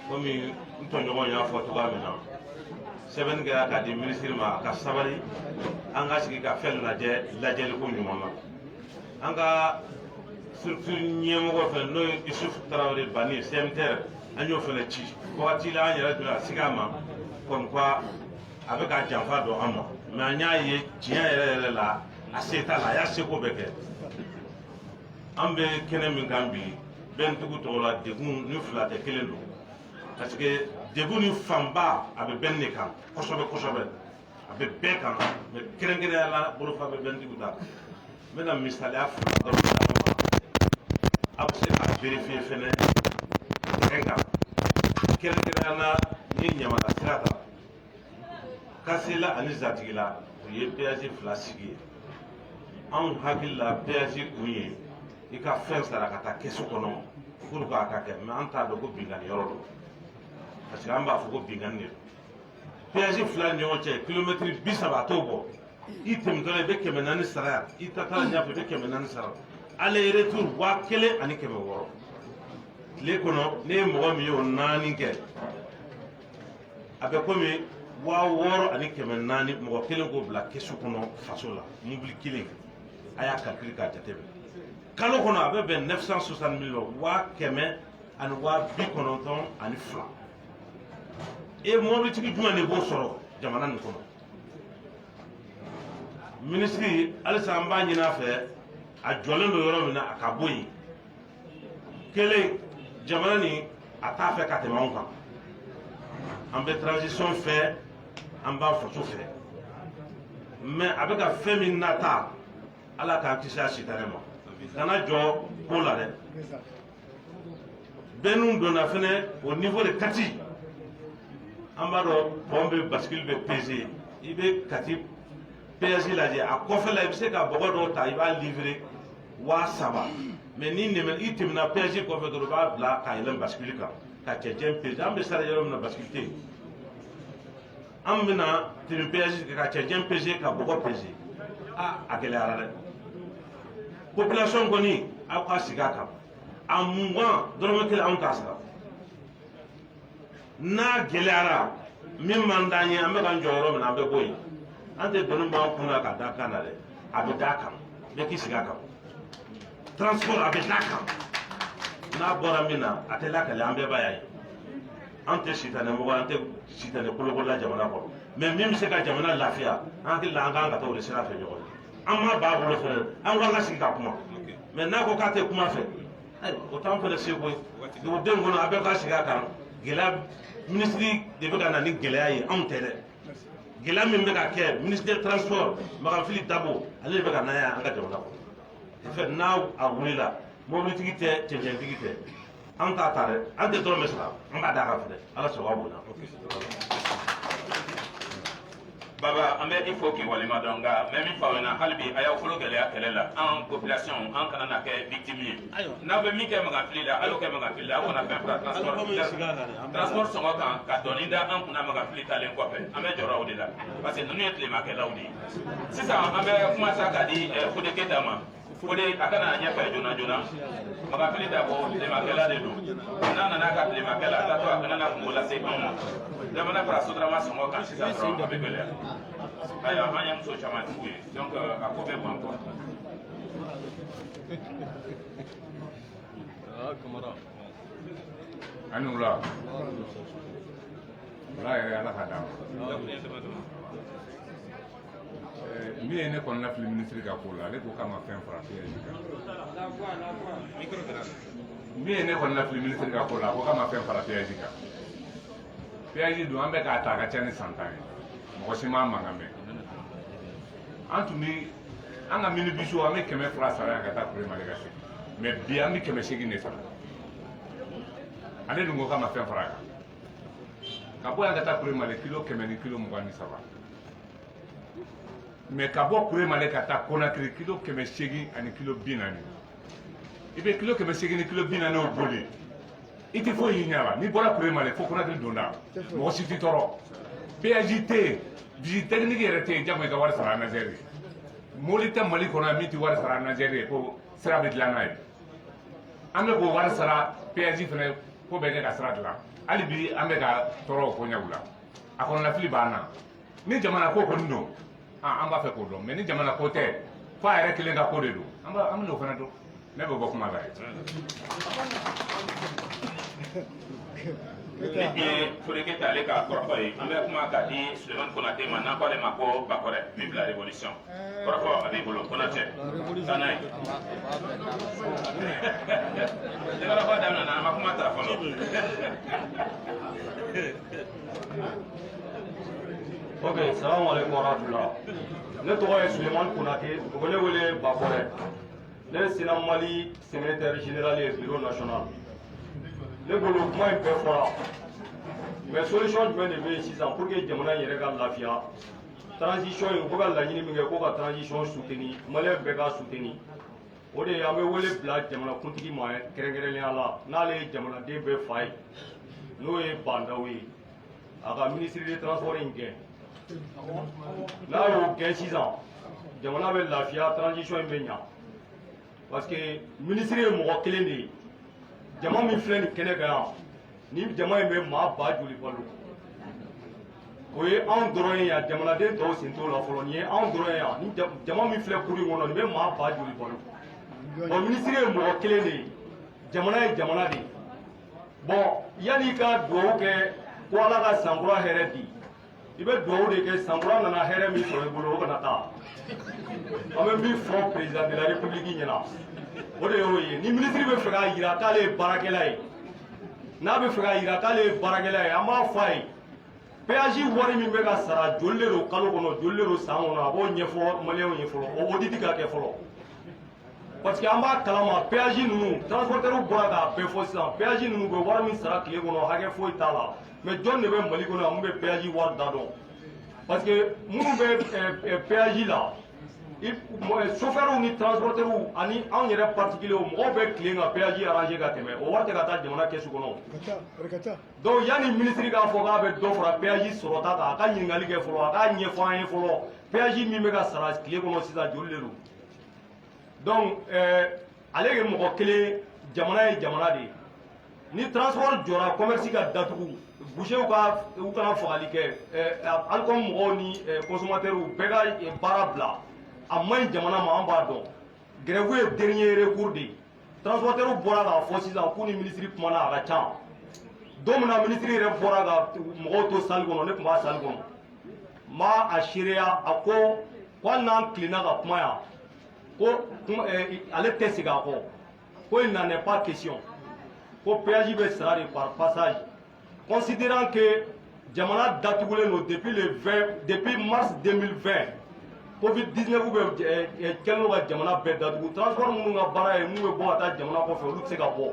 komi n tɔɲɔgɔn y'a fɔ cogoya min na sɛbɛnni kɛra k'a di minisiri ma a ka sabali an ka sigi ka fɛn lajɛ lajɛliko ɲuman na an ka surtout ɲɛmɔgɔ fɛ n'o ye Isuf Tarawele Bani CMTR an y'o fɛnɛ ci wagati la an yɛrɛ tun a sigi a ma comme quoi a bɛ ka janfa dɔn an ma mais an y'a ye tiɲɛ yɛrɛ yɛrɛ la a se t'a la a y'a seko bɛɛ kɛ an bɛ kɛnɛ min kan bi bɛntigiw tɔgɔ la degun ni fila tɛ kelen don parce que degun ni fanba a bɛ bɛn de kan kosɛbɛ kosɛbɛ a bɛ bɛɛ kan mais kɛrɛnkɛrɛnnenya la bolofa bɛ bɛntigiw ta n bɛna misaliya fila dɔrɔn d'a ma a bɛ se k'a vérifier fɛnɛ terrain kan kɛrɛnkɛrɛnnenya la n'i ye ɲamana sira ta Kasela ani Zatigila u ye péage fila sigi ye anw hakili la péage kun ye i ka fɛn sara ka taa kɛsu kɔnɔ pour que a ka kɛ mais an t'a dɔn ko binkani yɔrɔ don parce que an b'a fɔ ko binkani de don péage fila ni ɲɔgɔn cɛ kilomètre 30 a t'o bɔ i tɛmɛtɔla i bɛ 400 sara yan i taatɔla ɲɛfɛ i bɛ 400 sara aller retour 1,600 tile kɔnɔ ne ye mɔgɔ min ye o 4 kɛ a bɛ komi 6400 mɔgɔ kelen k'o bila kɛsu kɔnɔ faso la mobili kelen a y'a calcule k'a jateminɛ kalo kɔnɔ a bɛ bɛn 960 millions 192 e mobilitigi jumɛn de b'o sɔrɔ jamana nin kɔnɔ ministre halisa an b'a ɲini a fɛ a jɔlen don yɔrɔ min na a ka bɔ yen kelen jamana nin a t'a fɛ ka tɛmɛ anw kan an bɛ transition fɛ an b'a faso fɛ mais a bɛ ka fɛn min nata ala k'an kisi a sitanɛ ma kana jɔ ko la dɛ bɛnnu donna fɛnɛ au niveau de Kati an b'a dɔn pont bɛ bascule bɛ peser i bɛ Kati péage lajɛ a kɔfɛ la i bɛ se ka bɔgɔ dɔw ta i b'a livrer 3000 mais ni i tɛmɛna péage kɔfɛ dɔrɔn i b'a bila ka yɛlɛn bascule kan ka cɛncɛn peser an bɛ sara yɔrɔ min na bascule tɛ yen an bɛna tɛmɛ péage ka cɛncɛn peser ka bɔgɔ peser a gɛlɛyara dɛ population kɔni aw ka sigi a kan a mugan dɔrɔmɛ kelen anw t'a sara n'a gɛlɛyara min man d'an ye an bɛ ka n jɔ yɔrɔ min na an bɛ bɔ yen an tɛ dɔnni b'an kun na ka da kan na dɛ a bɛ d'a kan bɛɛ k'i sigi a kan transport a bɛ d'a kan n'a bɔra min na a tɛ lakale an bɛɛ b'a ye an tɛ sitanɛ mɔgɔ an tɛ sitanɛ kolokolola jamana kɔnɔ mais min bɛ se ka jamana lafiya an hakili la an kan ka taa o de sira fɛ ɲɔgɔn ye an ma b'a bolo fɛnɛ an k'an ka sigi ka kuma mais n'a ko k'a tɛ kuma fɛ o t'an fɛnɛ seko ye dugudenw kɔnɔ a bɛɛ ka sigi a kan gɛlɛya ministre de bɛ ka na ni gɛlɛya ye anw tɛ dɛ gɛlɛya min bɛ ka kɛ ministre de transport Makanfili Dabo ale de bɛ ka na yan an ka jamana kɔnɔ fɛ n'a wulila mobilitigi tɛ cɛncɛntigi tɛ an t'a ta dɛ an tɛ dɔrɔmɛ sara an b'a d'a kan fɛnɛ ala sɔrɔ ka bonya Baba an bɛ i fo k'i walima dɔn nka mɛ min faamuya hali bi a y'aw fɔlɔ gɛlɛya kɛlɛ la an population an kana na kɛ victime ye n'aw bɛ min kɛ Makanfili la a y'o kɛ Makanfili la aw kana fɛn fara transport sɔngɔ kan ka dɔɔni da an kunna Makanfili talen kɔfɛ an bɛ jɔrɔ o de la parce que ninnu ye tilemakɛlaw de ye sisan an bɛ kuma sa ka di Fode Keyita ma Fode a kana ɲɛfɛ joona joona Makanfili Dabo tilemakɛla de don n'a nana ka tilemakɛla a taatɔ a kana na kungo lase anw ma jamana fara sotarama sɔngɔ kan sisan dɔrɔn a bɛ gɛlɛya ayiwa an ye muso caman tigiw ye donc a ko bɛ ban quoi ani wula wula yɛrɛ ala ka d'a ma min ye ne kɔni lafili minisiri ka ko la ale ko k'a ma fɛn fara PAJ kan min ye ne kɔni lafili minisiri ka ko la a ko k'a ma fɛn fara PAJ kan PAJ dun an bɛ k'a ta a ka ca ni san 10 ye mɔgɔ si m'a mankan mɛn an tun bɛ an ka minibisiw an bɛ 200 sara yan ka taa Kuremale ka segin mais bi an bɛ 800 de sara ale dun ko k'a ma fɛn fara a kan ka bɔ yan ka taa Kuremale kilo 100 ni kilo 23 mais ka bɔ Kuremale ka taa Konakiri kilo 800 ani kilo 40 i bɛ kilo 800 ni kilo 40 o boli i tɛ foyi ɲini a la n'i bɔra Kuremale fo Konakiri donda mɔgɔ si t'i tɔɔrɔ PAJ tɛ yen visite technique yɛrɛ tɛ yen jango i ka wari sara Niger ye mobili tɛ Mali kɔnɔ min tɛ wari sara Niger ye ko sira bɛ dilan n'a ye an bɛ k'o wari sara PAJ fɛnɛ ko bɛ kɛ ka sira dilan hali bi an bɛ ka tɔɔrɔ o ko ɲɛw la a kɔnɔnafili b'an na ni jamana ko kɔni don an b'a fɛ k'o dɔn mais ni jamana ko tɛ f'a yɛrɛ kelen ka ko de don an bɛ o fana dɔn ne bɛ bɔ kuma la ye. Ni ye Fode Keyita ale ka kɔrɔfɔ ye an bɛ kuma ka di Sulemani Konate ma n'an ko ale ma ko Bakɔrɛ vive la révolution kɔrɔfɔ a b'i bolo Konate taa n'a ye. Ne ka fɔ daminɛ na an ma kuma ta fɔlɔ. Ok, salamu alaikum wa rahmatullah. Ne tɔgɔ ye Sulemani Konate u bɛ ne wele Bakɔrɛ ne ye Sena Mali secrétaire général ye bureau national. Ne bolo kuma in bɛɛ fɔra mais solution jumɛn de bɛ yen sisan pour que jamana in yɛrɛ ka lafiya transition in u bɛ ka laɲini min kɛ ko ka transition soutenir maliyɛn bɛɛ ka soutenir o de ye an bɛ wele bila jamanakuntigi ma kɛrɛnkɛrɛnnenya la n'ale ye jamanaden bɛɛ fa ye n'o ye Bandaw ye a ka ministre de transport in gɛn n'a y'o gɛn sisan jamana bɛ lafiya transition in bɛ ɲa parce que ministre ye mɔgɔ kelen de ye jama min filɛ nin kɛnɛ kan yan ni jama in bɛ maa ba joli balo o ye anw dɔrɔn ye yan jamanaden tɔw sen t'o la fɔlɔ nin ye anw dɔrɔn ye yan ni jama min filɛ kuru in kɔnɔ nin bɛ maa ba joli balo bon minisiri ye mɔgɔ kelen de ye jamana ye jamana de ye bon yanni i ka dugawu kɛ ko ala ka sankura hɛrɛ di i bɛ dugawu de kɛ sankura nana hɛrɛ min sɔrɔ i bolo o kana taa an bɛ min fɔ président de la république ɲɛna o de y'o ye ni minisiri bɛ fɛ k'a jira k'ale ye baarakɛla ye n'a bɛ fɛ k'a jira k'ale ye baarakɛla ye an b'a fɔ a ye péage wari min bɛ ka sara joli de don kalo kɔnɔ joli de don san kɔnɔ a b'o ɲɛfɔ maliyɛnw ye fɔlɔ o audit ka kɛ fɔlɔ parce que an b'a kalama péage ninnu transporteurs bɔra k'a bɛɛ fɔ sisan péage ninnu bɛ wari min sara tile kɔnɔ hakɛ foyi t'a la mais jɔn de bɛ mali kɔnɔ yan mun bɛ péage wari da dɔn parce que minnu bɛ péage la chauffeurs ni transporteurs ani anw yɛrɛ particuliers mɔgɔw bɛ tilen ka péage arranger ka tɛmɛ o wari tɛ ka taa jamana kɛsu kɔnɔ donc yanni ministre k'a fɔ k'a bɛ dɔ fara péage sɔrɔta kan a ka ɲininkali kɛ fɔlɔ a k'a ɲɛfɔ an ye fɔlɔ péage min bɛ ka sara tile kɔnɔ sisan joli de don donc ale ye mɔgɔ kelen jamana ye jamana de ye ni transport jɔra commerce ka datugu bouchers u kana fagali kɛ alcool mɔgɔw ni consommateurs bɛɛ ka baara bila a man ɲi jamana ma an b'a dɔn grève ye dernier recours de ye transporteurs bɔra k'a fɔ sisan k'u ni ministre kumana a ka ca don min na ministre yɛrɛ bɔra ka mɔgɔw to salle kɔnɔ ne tun b'a salle kɔnɔ n b'a a seereya a ko hali n'an tilenna ka kuma yan ko ale tɛ segin a kɔ ko il n'en est pas question ko péage bɛ sara de par passage considérant que jamana datugulen don depuis mars 2020 covid 19 bɛ kɛlen don ka jamana bɛɛ datugu transport minnu ka baara ye n'u bɛ bɔ ka taa jamana kɔfɛ olu tɛ se ka bɔ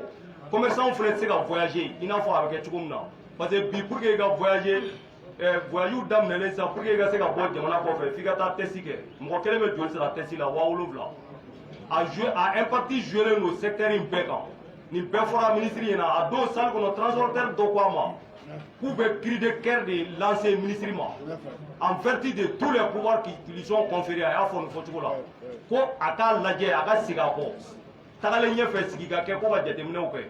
commerçant fana tɛ se ka voyager i n'a fɔ a bɛ kɛ cogo min na parce que bi pour que i ka voyager voyage daminɛlen sisan pour que i ka se ka bɔ jamana kɔfɛ f'i ka taa test kɛ mɔgɔ kelen bɛ joli sara test la 7,000 a impact joué no secteur in bɛɛ kan nin bɛɛ fɔra ministre ɲɛna a don salle kɔnɔ transporteur dɔ ko a ma k'u bɛ cri de cœur de lancer ministre ma en vertu de tous les pouvoirs qui lui sont conférés a y'a fɔ nin fɔcogo la ko a k'a lajɛ a ka segin a kɔ tagalen ɲɛfɛ sigi ka kɛ ko ka jateminɛw kɛ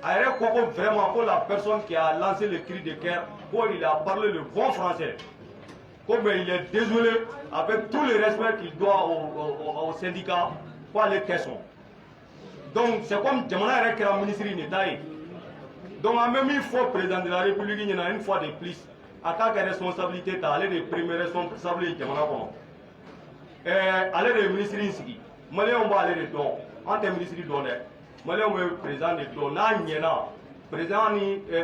a yɛrɛ ko ko vraiment ko la personne qui a lancé le cri de cœur ko il a parlé le bon français ko mais il est désolé avec tout le respect qu'il doit au syndicat ko ale tɛ sɔn donc c'est comme jamana yɛrɛ kɛra ministre nin ta ye donc an bɛ min fɔ président de la république ɲɛna une fois de plus a k'a ka responsabilité ta ale de ye premier responsable ye jamana kɔnɔ ale de ye ministre in sigi maliyɛnw b'ale de dɔn an tɛ ministre dɔn dɛ maliyɛnw bɛ président de dɔn n'a ɲɛna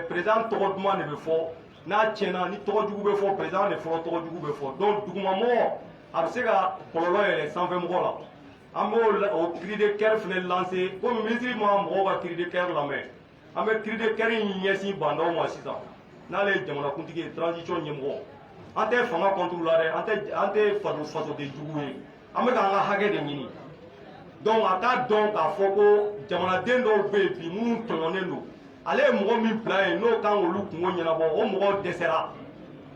président tɔgɔ duman de bɛ fɔ n'a tiɲɛna ni tɔgɔ jugu bɛ fɔ président de fɔlɔ tɔgɔ jugu bɛ fɔ donc dugumamɔgɔ a bɛ se ka kɔlɔlɔ yɛlɛ sanfɛmɔgɔ la an b'o cri de cœur fana lancer komi ministre ma mɔgɔw ka cri de cœur lamɛn an bɛ cri de cœur in ɲɛsin bandaw ma sisan n'ale ye jamanakuntigi ye transition ɲɛmɔgɔ an tɛ fanga contre la dɛ an tɛ fasoden jugu ye an bɛ k'an ka hakɛ de ɲini donc a k'a dɔn k'a fɔ ko jamanaden dɔw bɛ yen bi minnu tɔɲɔnnen don ale ye mɔgɔ min bila yen n'o kan k'olu kungo ɲɛnabɔ o mɔgɔ dɛsɛra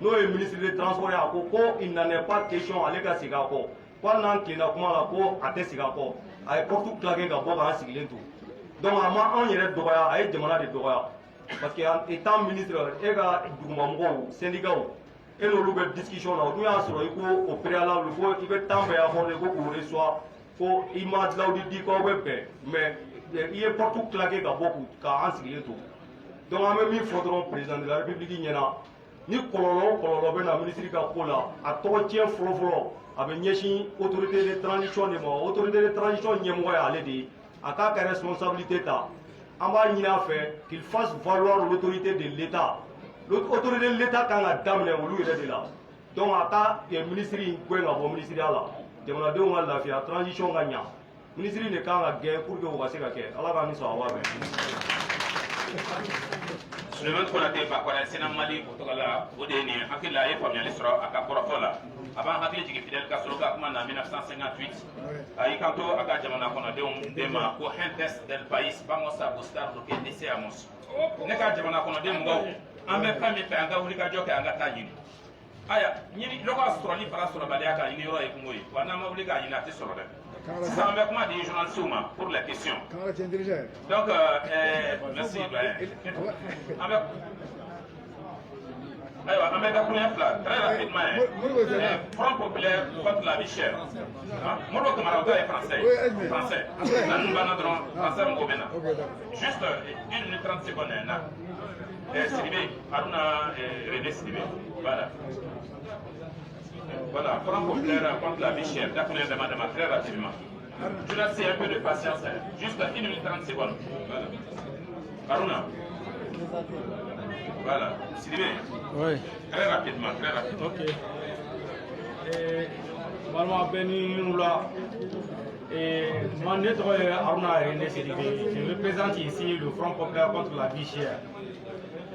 n'o ye ministre de transport ye a ko il n'en est pas question ale ka segin a kɔ ko hali n'an tilenna kuma la ko a tɛ segin a kɔ a ye porte claqué ka bɔ k'an sigilen to donc a ma anw yɛrɛ dɔgɔya a ye jamana de dɔgɔya parce que étant ministre e ka dugumamɔgɔw syndicats e n'olu bɛ discussion na n'u y'a sɔrɔ i ko au préalable ko i bɛ temps bɛɛ accorder ko k'o reçoit ko i ma lawudi di k'aw bɛ bɛn mais i ye porte claqué ka bɔ k'an sigilen to donc an bɛ min fɔ dɔrɔn président de la république ɲɛna ni kɔlɔlɔ o kɔlɔlɔ bɛ na ministre ka ko la a tɔgɔ tiɲɛ fɔlɔfɔlɔ a bɛ ɲɛsin autorité de transition de ma autorité de transition ɲɛmɔgɔ ye ale de ye a k'a ka responsabilité ta an b'a ɲini a fɛ qu'il fasse valoir l'autorité de l'état l'autorité de l'état kan ka daminɛ olu yɛrɛ de la donc a ka ministre in gɛn ka bɔ ministeriya la jamanadenw ka lafiya transition ka ɲa ministre de kan ka gɛn pour que o ka se ka kɛ ala k'an ni sababa bɛn. Suleiman Konate Bakɔrɛ Sena Mali o tɔgɔ la o de ye nin hakili a ye faamuyali sɔrɔ a ka kɔrɔfɔ la a b'an hakili jigin Fidel Castro ka kuma na 1958 a y'i kanto a ka jamana kɔnɔdenw de ma ko gentes del país vamos a buscar lo que deseamos ne ka jamana kɔnɔden mɔgɔw an bɛ fɛn min fɛ an ka wulikajɔ kɛ an ka taa ɲini aya ñini loko sɔrɔli fara sɔrɔbaliya kan ɲini yɔrɔ ye kungo ye wa n'an ma wuli k'a ɲini a tɛ sɔrɔ dɛ sisan an bɛ kuma di journalistes ma pour les questions donc merci doyen an bɛ ayiwa an bɛ dakuruɲɛ fila très rapidement front populaire contre la vie chère Modibo Camara o ta ye français na ninnu banna dɔrɔn français mɔgɔw bɛ na juste 1 minute 30 secondes na Sidibé Haruna René Sidibé voilà. Voilà, Front populaire contre la vie chère. Dakuruɲɛ dama très rapidement. Je laisse un peu de patience, juste 1 minute 30 secondes. Voilà. Haruna. Voilà. Sidibé. Oui. Très rapidement, très rapidement. Ok. Vraiment, Beninoula. Mon nom est Haruna René Sidibé. Je représente ici le Front populaire contre la vie chère.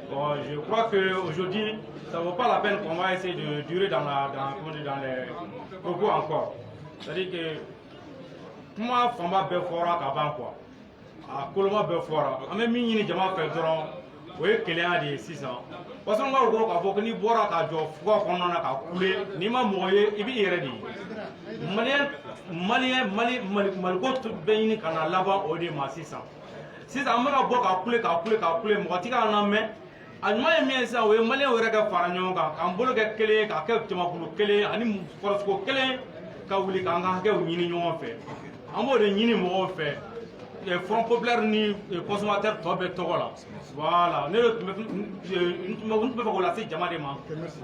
Bon, je crois qu'aujourd'hui, ça ne vaut pas la peine qu'on va essayer de durer dans les propos encore. C'est-à-dire que moi, je suis fort avant quoi. À Colomba Belfort, on a mis une jama fait dron, oui, qu'il y a des 6 ans. Parce qu'on va voir qu'à ni boire qu'à jour, quoi qu'on en a qu'à couler, ni ma moyen, et bien ready. Malien, malgré béni qu'on a là-bas au déma 6 ans. 6 ans, on va boire qu'à couler, moi, tu as un main. Alma ye min sa o ye maliyɛnw yɛrɛ ka fara ɲɔgɔn kan k'an bolo kɛ kelen k'a kɛ jamakulu kelen ani kɔrɔsogo kelen ka wuli k'an ka hakɛw ɲini ɲɔgɔn fɛ an b'o de ɲini mɔgɔw fɛ Front populaire ni consommateur tɔ bɛ tɔgɔ la voilà ne tun bɛ fɛ k'o lase jama de ma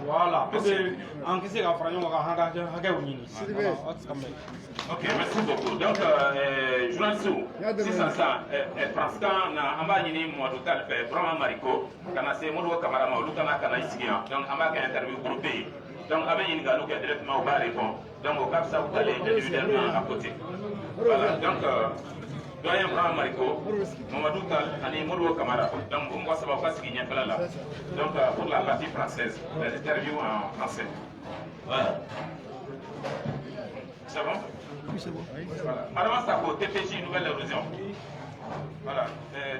voilà pour que an kisi ka fara ɲɔgɔn kan k'an ka hakɛw ɲini. Ok, merci beaucoup. Donc, journaliste, sisan Franciscan na an b'a ɲini Mamadou Tall fɛ Burama Mariko kana se Modibo Camara ma olu kana i sigi yan donc an b'a kɛ interview groupé ye donc a bɛ ɲininkaliw kɛ directement u b'a répondre donc o ka fisa u talen individuellement à côté voilà donc doyen Burama Mariko Mamadou Tall ani Modibo Camara donc o mɔgɔ saba u ka sigi ɲɛfɛla la donc pour la partie française les interviews en français voilà. C'est bon? Oui, c'est bon. Voilà. Madame Sako, TPJ Nouvelle Horizon. Voilà.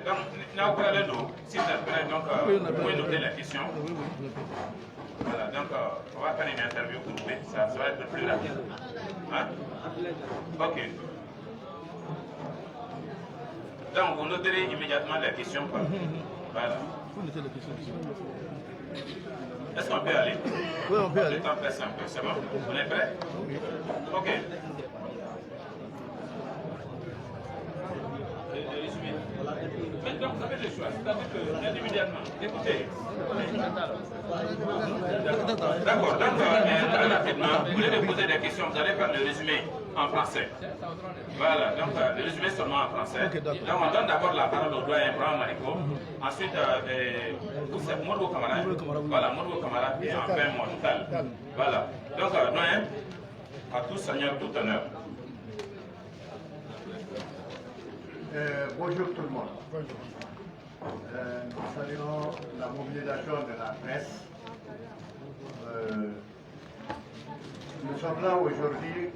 Donc, nous allons, s'il vous plaît, donc, vous pouvez noter la question. Voilà, donc, on va faire une interview groupée. Ça va être plus rapide. Hein? Ok. Donc, vous noterez immédiatement la question. Voilà. Est-ce qu'on peut aller? Oui, on peut aller. Le temps passe un peu, c'est bon? On est prêt? Ok. Donc, vous avez le choix, c'est-à-dire que, immédiatement, écoutez. D'accord, donc, rapidement, vous voulez me poser des questions, vous allez faire le résumé en français. Voilà, donc, le résumé seulement en français. Okay, donc, on donne d'abord la parole au doyen Burama Mariko. Ensuite, Modibo Camara. Voilà, Modibo Camara et enfin Mamadou Tall. Voilà, donc, doyen, à tout seigneur, tout honneur. Bonjour tout le monde. Nous saluons la mobilisation de la presse. Nous sommes là aujourd'hui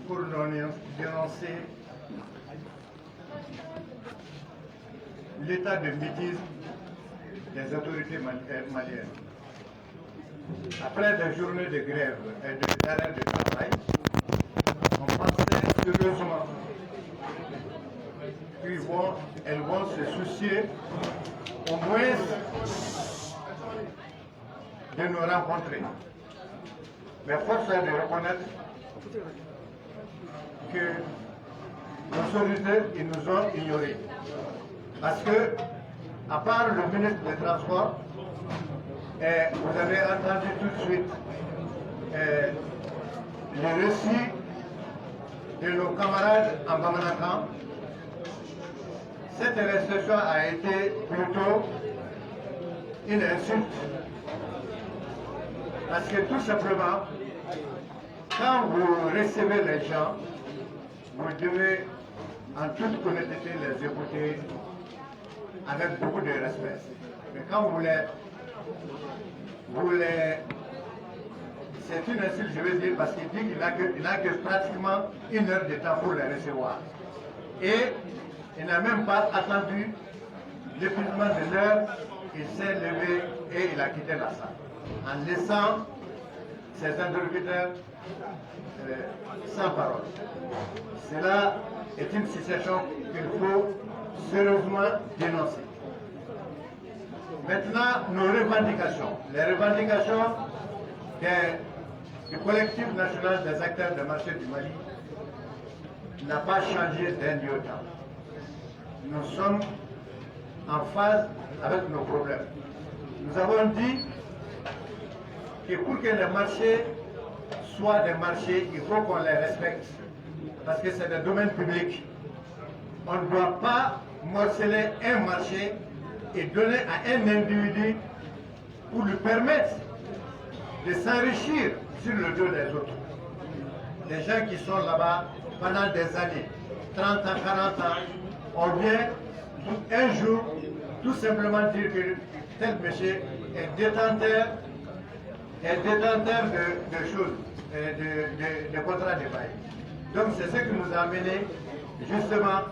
pour dénoncer l'état de mutisme des autorités maliennes. Après des journées de grève et d'arrêt de travail, on pensait sérieusement qu'elles vont se soucier au moins de nous rencontrer. Mais force est de reconnaître que nos sollicités, ils nous ont ignorés. Parce que, à part le ministre des Transports, vous avez entendu tout de suite le récit de nos camarades en Bamanakan. Cette restriction a été plutôt une insulte. Parce que tout simplement, quand vous recevez les gens, vous devez en toute honnêteté les écouter avec beaucoup de respect. Mais quand vous les c'est une insulte, je veux dire, parce qu'il dit qu'il n'a que pratiquement 1 heure de temps pour les recevoir. Et il n'a même pas attendu l'épuisement de l'heure il s'est levé et il a quitté la salle, en laissant ses interlocuteurs sans parole. Cela est une situation qu'il faut sérieusement dénoncer. Maintenant, nos revendications. Les revendications du collectif national des acteurs de marché du Mali n'a pas changé d'un lieu de temps. Nous sommes en phase avec nos problèmes. Nous avons dit que pour que les marchés soient des marchés, il faut qu'on les respecte. Parce que c'est des domaines publics. On ne doit pas morceler un marché et donner à un individu pour lui permettre de s'enrichir sur le dos des autres. Les gens qui sont là-bas pendant des années, 30 ans, 40 ans, on vient un jour tout simplement dire que tel monsieur est détenteur de choses, de contrats de bail. Donc c'est ce qui nous a amené justement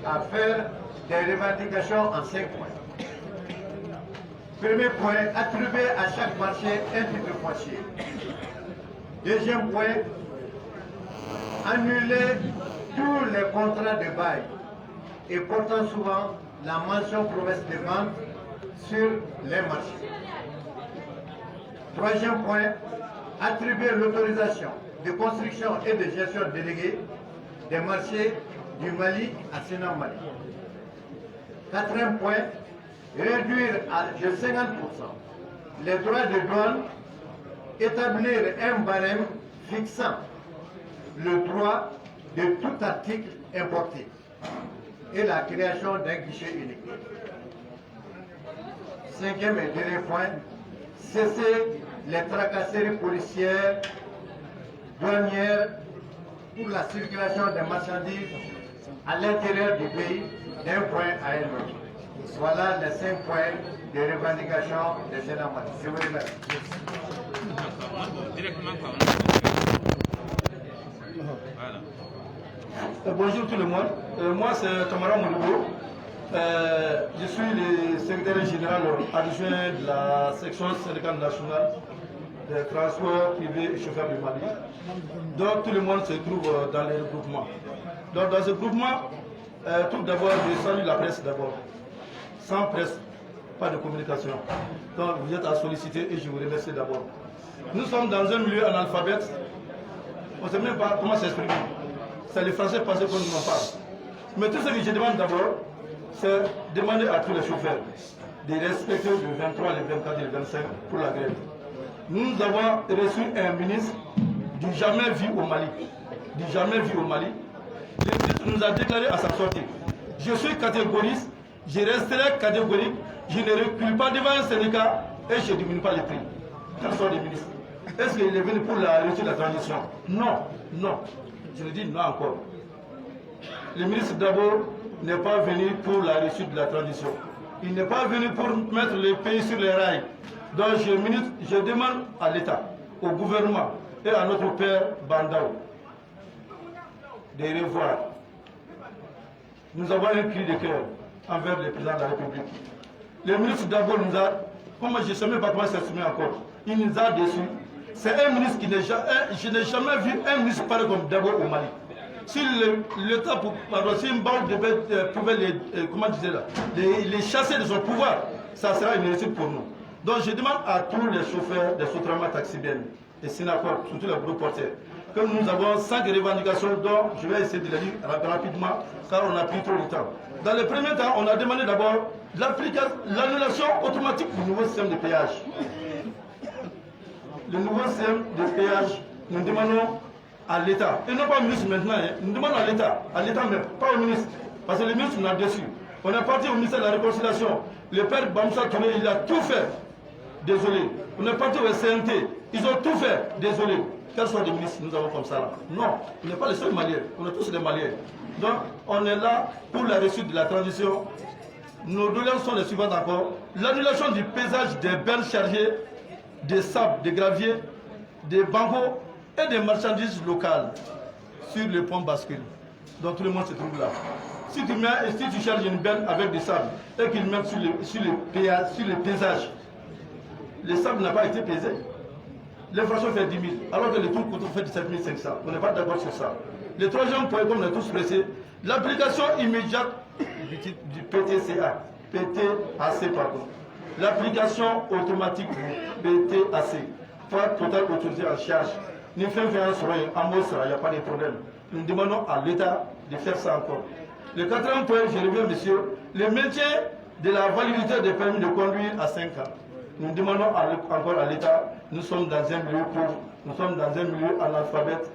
à faire des revendications en 5 points. Premier point, attribuer à chaque marché un titre foncier. Deuxième point, annuler tous les contrats de bail et portant souvent la mention promesse de vente sur les marchés. Troisième point, attribuer l'autorisation de construction et de gestion déléguée des marchés du Mali à Sénat Mali. Quatrième point, réduire de 50% les droits de douane, établir un barème fixant le droit de tout article importé et la création d'un guichet unique. Cinquième et dernier point, cesser les tracasseries policières, douanières pour la circulation des marchandises à l'intérieur du pays d'un point à un autre. Voilà les 5 points de revendication de Sénat Mali. Je vous remercie. Bonjour tout le monde. Moi c'est Tamara Mouloubo. Je suis le secrétaire général adjoint de la section syndicale nationale des transports privés et chauffeurs du Mali. Donc tout le monde se trouve dans les regroupements. Donc dans ce groupement, tout d'abord, je salue la presse d'abord. Sans presse, pas de communication. Donc vous êtes à solliciter et je vous remercie d'abord. Nous sommes dans un milieu analphabète. On ne sait même pas comment s'exprimer. C'est les Français passés qu'on nous en parle. Mais tout ce que je demande d'abord, c'est demander à tous les chauffeurs de respecter le 23, le 24 et le 25 pour la grève. Nous avons reçu un ministre du jamais vu au Mali. Du jamais vu au Mali. Le ministre nous a déclaré à sa sortie: je suis catégoriste, je resterai catégorique, je ne recule pas devant un syndicat et je ne diminue pas les prix. Quels sont les ministres? Est-ce qu'il est venu pour la réussite de la transition? Non, non. Je le dis non encore. Le ministre d'abord n'est pas venu pour la réussite de la transition. Il n'est pas venu pour mettre le pays sur les rails. Donc je demande à l'État, au gouvernement et à notre père Bandao de revoir. Nous avons un cri de cœur envers le président de la République. Le ministre d'abord nous a, comment je ne sais même pas comment s'exprimer encore, il nous a déçus. C'est un ministre qui n'est jamais, je n'ai jamais vu un ministre pareil comme d'abord au Mali. Si l'État, si une bande de bêtes pouvait les chasser de son pouvoir, ça sera une réussite pour nous. Donc je demande à tous les chauffeurs des Sotrama Taxiben et Sinacor, surtout les gros porteurs, que nous avons 5 revendications dont je vais essayer de les dire rapidement car on a pris trop de temps. Dans le premier temps, on a demandé d'abord l'annulation automatique du nouveau système de péage. Le nouveau système de péage, nous demandons à l'État, et non pas au ministre maintenant, nous demandons à l'État même, pas au ministre, parce que le ministre nous a déçus. On est parti au ministère de la Réconciliation, le père Bamsa Touré, il a tout fait, désolé. On est parti au CNT, ils ont tout fait, désolé. Quels sont les ministres nous avons comme ça là? Non, on n'est pas les seuls Maliens, on est tous des Maliens. Donc on est là pour la réussite de la transition. Nos doléances sont les suivantes encore. L'annulation du paysage des bennes chargées, des sables, des graviers, des bambous et des marchandises locales sur le pont bascule. Donc tout le monde se trouve là. Si tu charges une benne avec du sable et qu'ils mettent sur le pesage, le sable n'a pas été pesé. L'inflation fait 10 000, alors que le tout coûte fait 17 500. On n'est pas d'accord sur ça. Le troisième point, comme on est tous pressés, l'application immédiate du PTCA, PTAC, pardon. L'application automatique du PTAC, pas total autorisé en charge. Nous faisons un mot, il n'y a pas de problème. Nous demandons à l'État de faire ça encore. Le quatrième point, je reviens, monsieur, le maintien de la validité des permis de conduire à 5 ans. Nous demandons encore à l'État, nous sommes dans un milieu pauvre, nous sommes dans un milieu analphabète,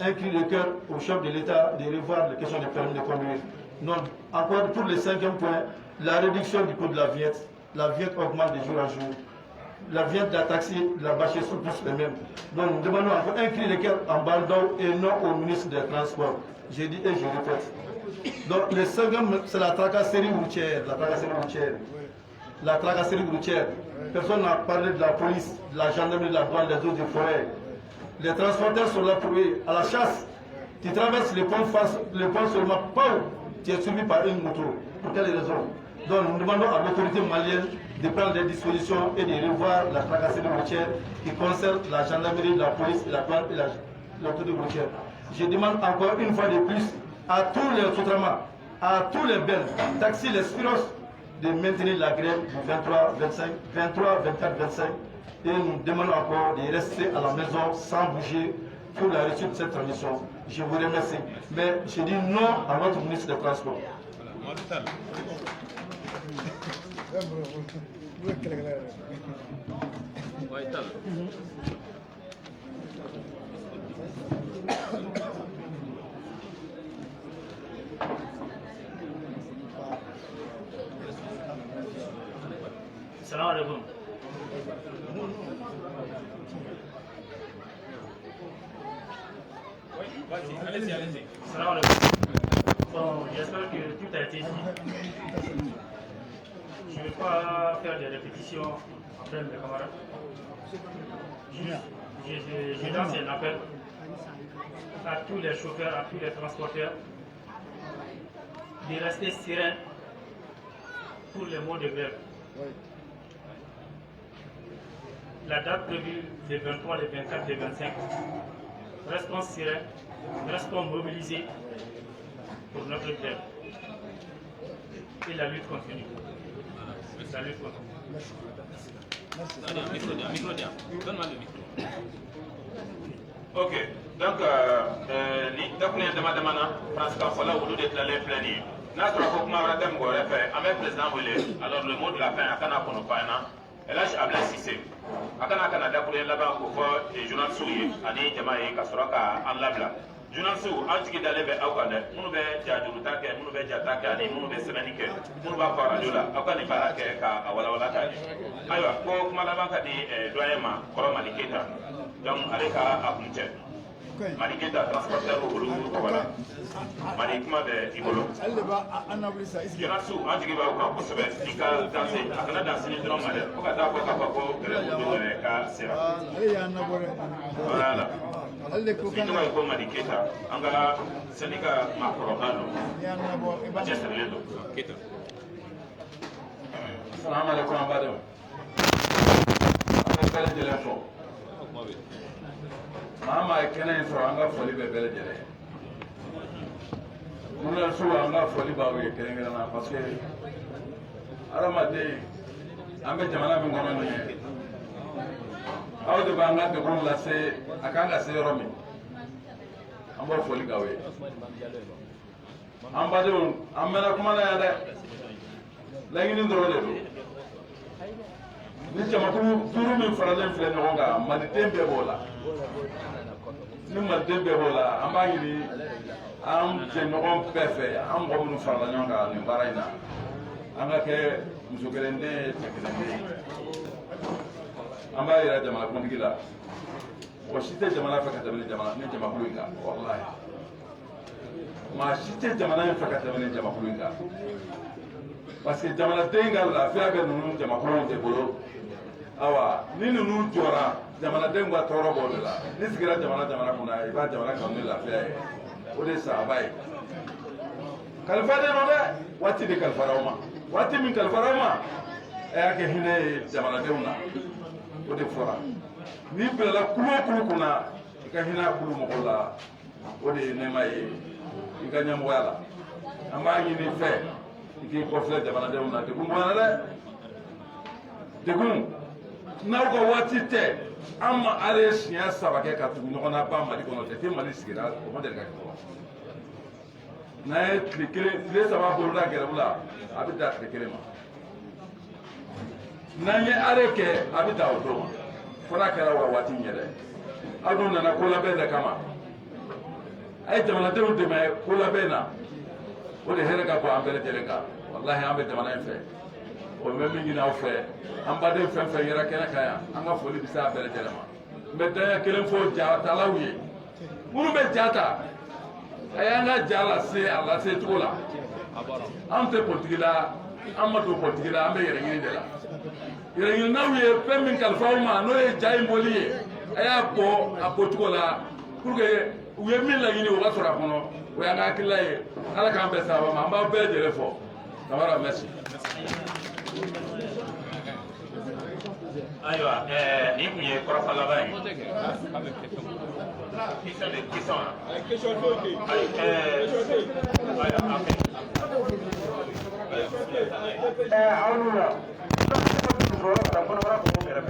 un cri de cœur au chef de l'État de revoir les questions des permis de conduire. Donc, encore pour le cinquième point, la réduction du coût de la viette. La viette augmente de jour en jour. La viette de la taxi, de la bâchée sont tous les mêmes. Donc, nous demandons encore un cri de cœur en Baldon et non au ministre des Transports. J'ai dit et je répète. Donc, le cinquième, c'est la tracasserie routière. La tracasserie routière. La tracasserie routière. Personne n'a parlé de la police, de la gendarmerie, de la douane, des eaux et forêts. Les transporteurs sont là pour eux, à la chasse. Tu traverses le pont seulement, tu es suivi par une moto. Pour quelle raison? Donc nous demandons à l'autorité malienne de prendre des dispositions et de revoir la tracasserie routière qui concerne la gendarmerie, la police, la douane et l'autorité routière. Je demande encore une fois de plus à tous les sous-traitants, à tous les belles, taxis, les spiros, de maintenir la grève du 23, 24, 25. Et nous demandons encore de rester à la maison sans bouger pour la réussite de cette transition. Je vous remercie. Mais je dis non à notre ministre des Transports. Salam alaikum. Allez-y. Salam alaikum. Bon, j'espère que tout a été dit. Je ne vais pas faire des répétitions après mes camarades. Je lance un appel à tous les chauffeurs, à tous les transporteurs de rester sereins pour les mots de grève. La date prévue des 23, des 24, des 25, restons sereins, restons mobilisés pour notre grève. Et la lutte continue. La lutte continue. Donne-moi le micro. Ok, donc, ni dakunya dama parce que voilà où d'être là les plaignés. N'a pas beaucoup ma radem go refait avec président Wele. Alors le mot de la fin à kana kono paina. Et là j'ai appelé Cissé. Akana Canada pour les là-bas pour faire et journal souillé. Ani jamaï kasuraka en labla. Journal sou anti qui d'aller vers Aukade. Munu be jajurutake, munu be jatake ani munu be semenike. Munu ba kwa radiola. Akani barake ka awala kadi. Aywa ko kuma là-bas kadi doyen ma koro maliketa. Donc avec apunche. Maliketa transporteur au boulot voilà. Malikuma be ibolo. Journal sou anti qui va au kosebe. Ika danser, akana danser ni drone malade. Ko ka ta ko ka sera. Voilà. Sijuma iko Maliketa, angala senika makorobano. Manchester lendo. Kita. Assalamu alaikum abadou. Bele jele fo. Mama kene so anga foli be bele jele. Muna so anga foli ba we kene ngana parce que aramade ambe jamana bi ngono ne. Aw de banga de bon la se akanga se romi ambo foli gawe ambado amena kuma na yade lagini ndoro de ni jama turu min faralen fle no nga mali tembe bola ni mali tembe bola ambangi am je no pefe am go mun faralen nga ni baraina anga ke musugerende tekende amba ira jamana kuma digila wa shite jamana fa kata bene jamana ne jama kuluinga wallahi ma shite jamana fa kata bene jama kuluinga parce que jamana denga la fi aga nunu jama kulunte bolo awa ni nunu jora jamana denga toro bolo la ni sigira jamana kuna iba jamana kan la fi o de sahaba ye kalifaden don dɛ waati de kalifara o ma waati min kalifara o ma a y'a kɛ hinɛ ye jamanadenw na o de fɔra n'i bilala kulu o kulu kunna i ka hinɛ a kulu mɔgɔw la o de ye nɛɛma ye i ka ɲɛmɔgɔya la an b'a ɲini i fɛ i k'i kɔfilɛ jamanadenw na degun bonyana dɛ degun n'aw ka waati tɛ an ma ale siɲɛ 3 kɛ ka tugu ɲɔgɔn na ban mali kɔnɔ tɛ te mali sigira o ma deli ka kɛ fɔlɔ n'a ye tile 3 boloda gɛrɛw la a bɛ da tile 1 ma n'an ye ale kɛ a bɛ da o don ma fo n'a kɛra o ka waati ɲɛ dɛ aw dun nana ko labɛn de kama a ye jamanadenw dɛmɛ ko labɛn na o de hɛrɛ ka bɔ an bɛɛ lajɛlen kan walahi an bɛ jamana in fɛ o bɛ min ɲini aw fɛ an baden fɛn fɛn yɛrɛ kɛnɛ kan yan an ka foli bɛ se a bɛɛ lajɛlen ma n bɛ danya kelen fɔ jatalaw ye minnu bɛ ja ta a y'an ka ja lase a lase cogo la an tɛ politiki la an ma don politiki la an bɛ yɛrɛ ɲini de la yɛrɛ ɲininaw ye fɛn min kalifa aw ma n'o ye ja in bɔli ye a y'a bɔ a bɔcogo la pour que u ye min laɲini o ka sɔrɔ a kɔnɔ o y'an ka hakilila ye ala k'an bɛn sababa ma an b'aw bɛɛ lajɛlen fɔ kamara merci. Ayiwa nin kun ye kɔrɔfɔ laban ye question de question na question do ke awla ko ta ko wara ko mo kera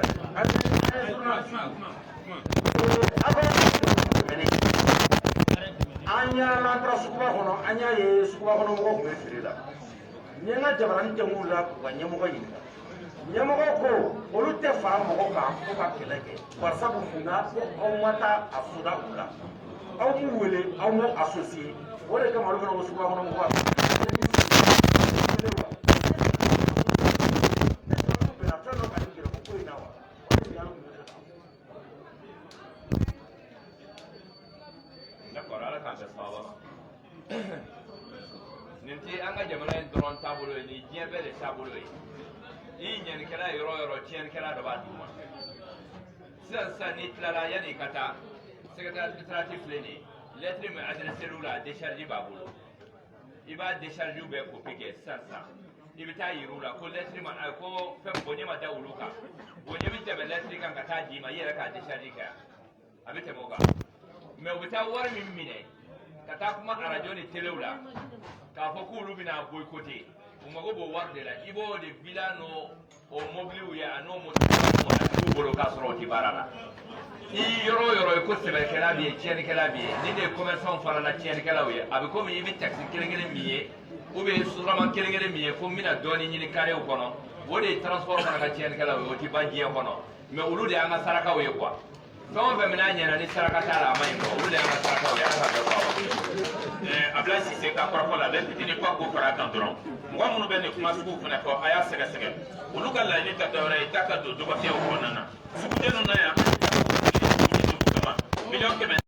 anya na tra sukuba kono anya ye sukuba kono mo ko firi la nyenga jabarani temu la wa nyemo ko yin ɲɛmɔgɔ ko olu tɛ fara mɔgɔ kan fo ka kɛlɛ kɛ bari sabu munna aw ma taa a suda u la aw m'u wele aw m'u associé o de kama olu fana ko suguba kɔnɔ mɔgɔ d'accord ala k'an bɛn sababa ma nin tɛ an ka jamana in dɔrɔn taabolo ye nin diɲɛ bɛɛ de taabolo ye i ɲɛnikɛla yɔrɔ yɔrɔ tiɲɛnikɛla dɔ b'a d'u ma sisan n'i tilala yanni ka taa secrétaire administratif filɛ nin ye lettre min adressé l'u la décharge b'a bolo i b'a décharge bɛɛ copie kɛ sisan i bɛ taa yir'u la ko lettre ma ko fɛn bonɲɛ ma da olu kan bonɲɛ bɛ tɛmɛ lettre kan ka taa d'i ma i yɛrɛ k'a décharge kɛ a bɛ tɛmɛ o kan mais u bɛ taa wari min minɛ ka taa kuma radio ni telew la k'a fɔ k'olu bɛna boycotter u mago b'o wari de la i b'o de bila n'o mobiliw ye a n'o moto bolo k'a sɔrɔ o ti baara la i yɔrɔ o yɔrɔ ye ko sɛbɛkɛla bɛ yen tiɲɛnikɛla bɛ yen ni de ye commerçant farala tiɲɛnikɛlaw ye a bɛ komi i bɛ taxi kelen-kelen min ye ou bien suraman kelen-kelen min ye ko n bɛna dɔɔnin ɲini karew kɔnɔ o de ye transport fana ka tiɲɛnikɛlaw ye o ti ban diɲɛ kɔnɔ mais olu de y'an ka sarakaw ye quoi fɛn o fɛn mina ɲɛna ni saraka t'a la a ma ɲi quoi olu de y'an ka sarakaw ye ala ka bɛɛ fɔ Ablaye Cissé ka kɔrɔfɔ la bɛɛ fitinin ko a k'o fara a kan dɔrɔn mɔgɔ minnu bɛ nin kuma sugu fana fɔ a y'a sɛgɛsɛgɛ olu ka laɲini tɛ dɔwɛrɛ ye k'a ka don dɔgɔkɛw kɔnɔna na sugu tɛ ninnu na yan miliyɔn 100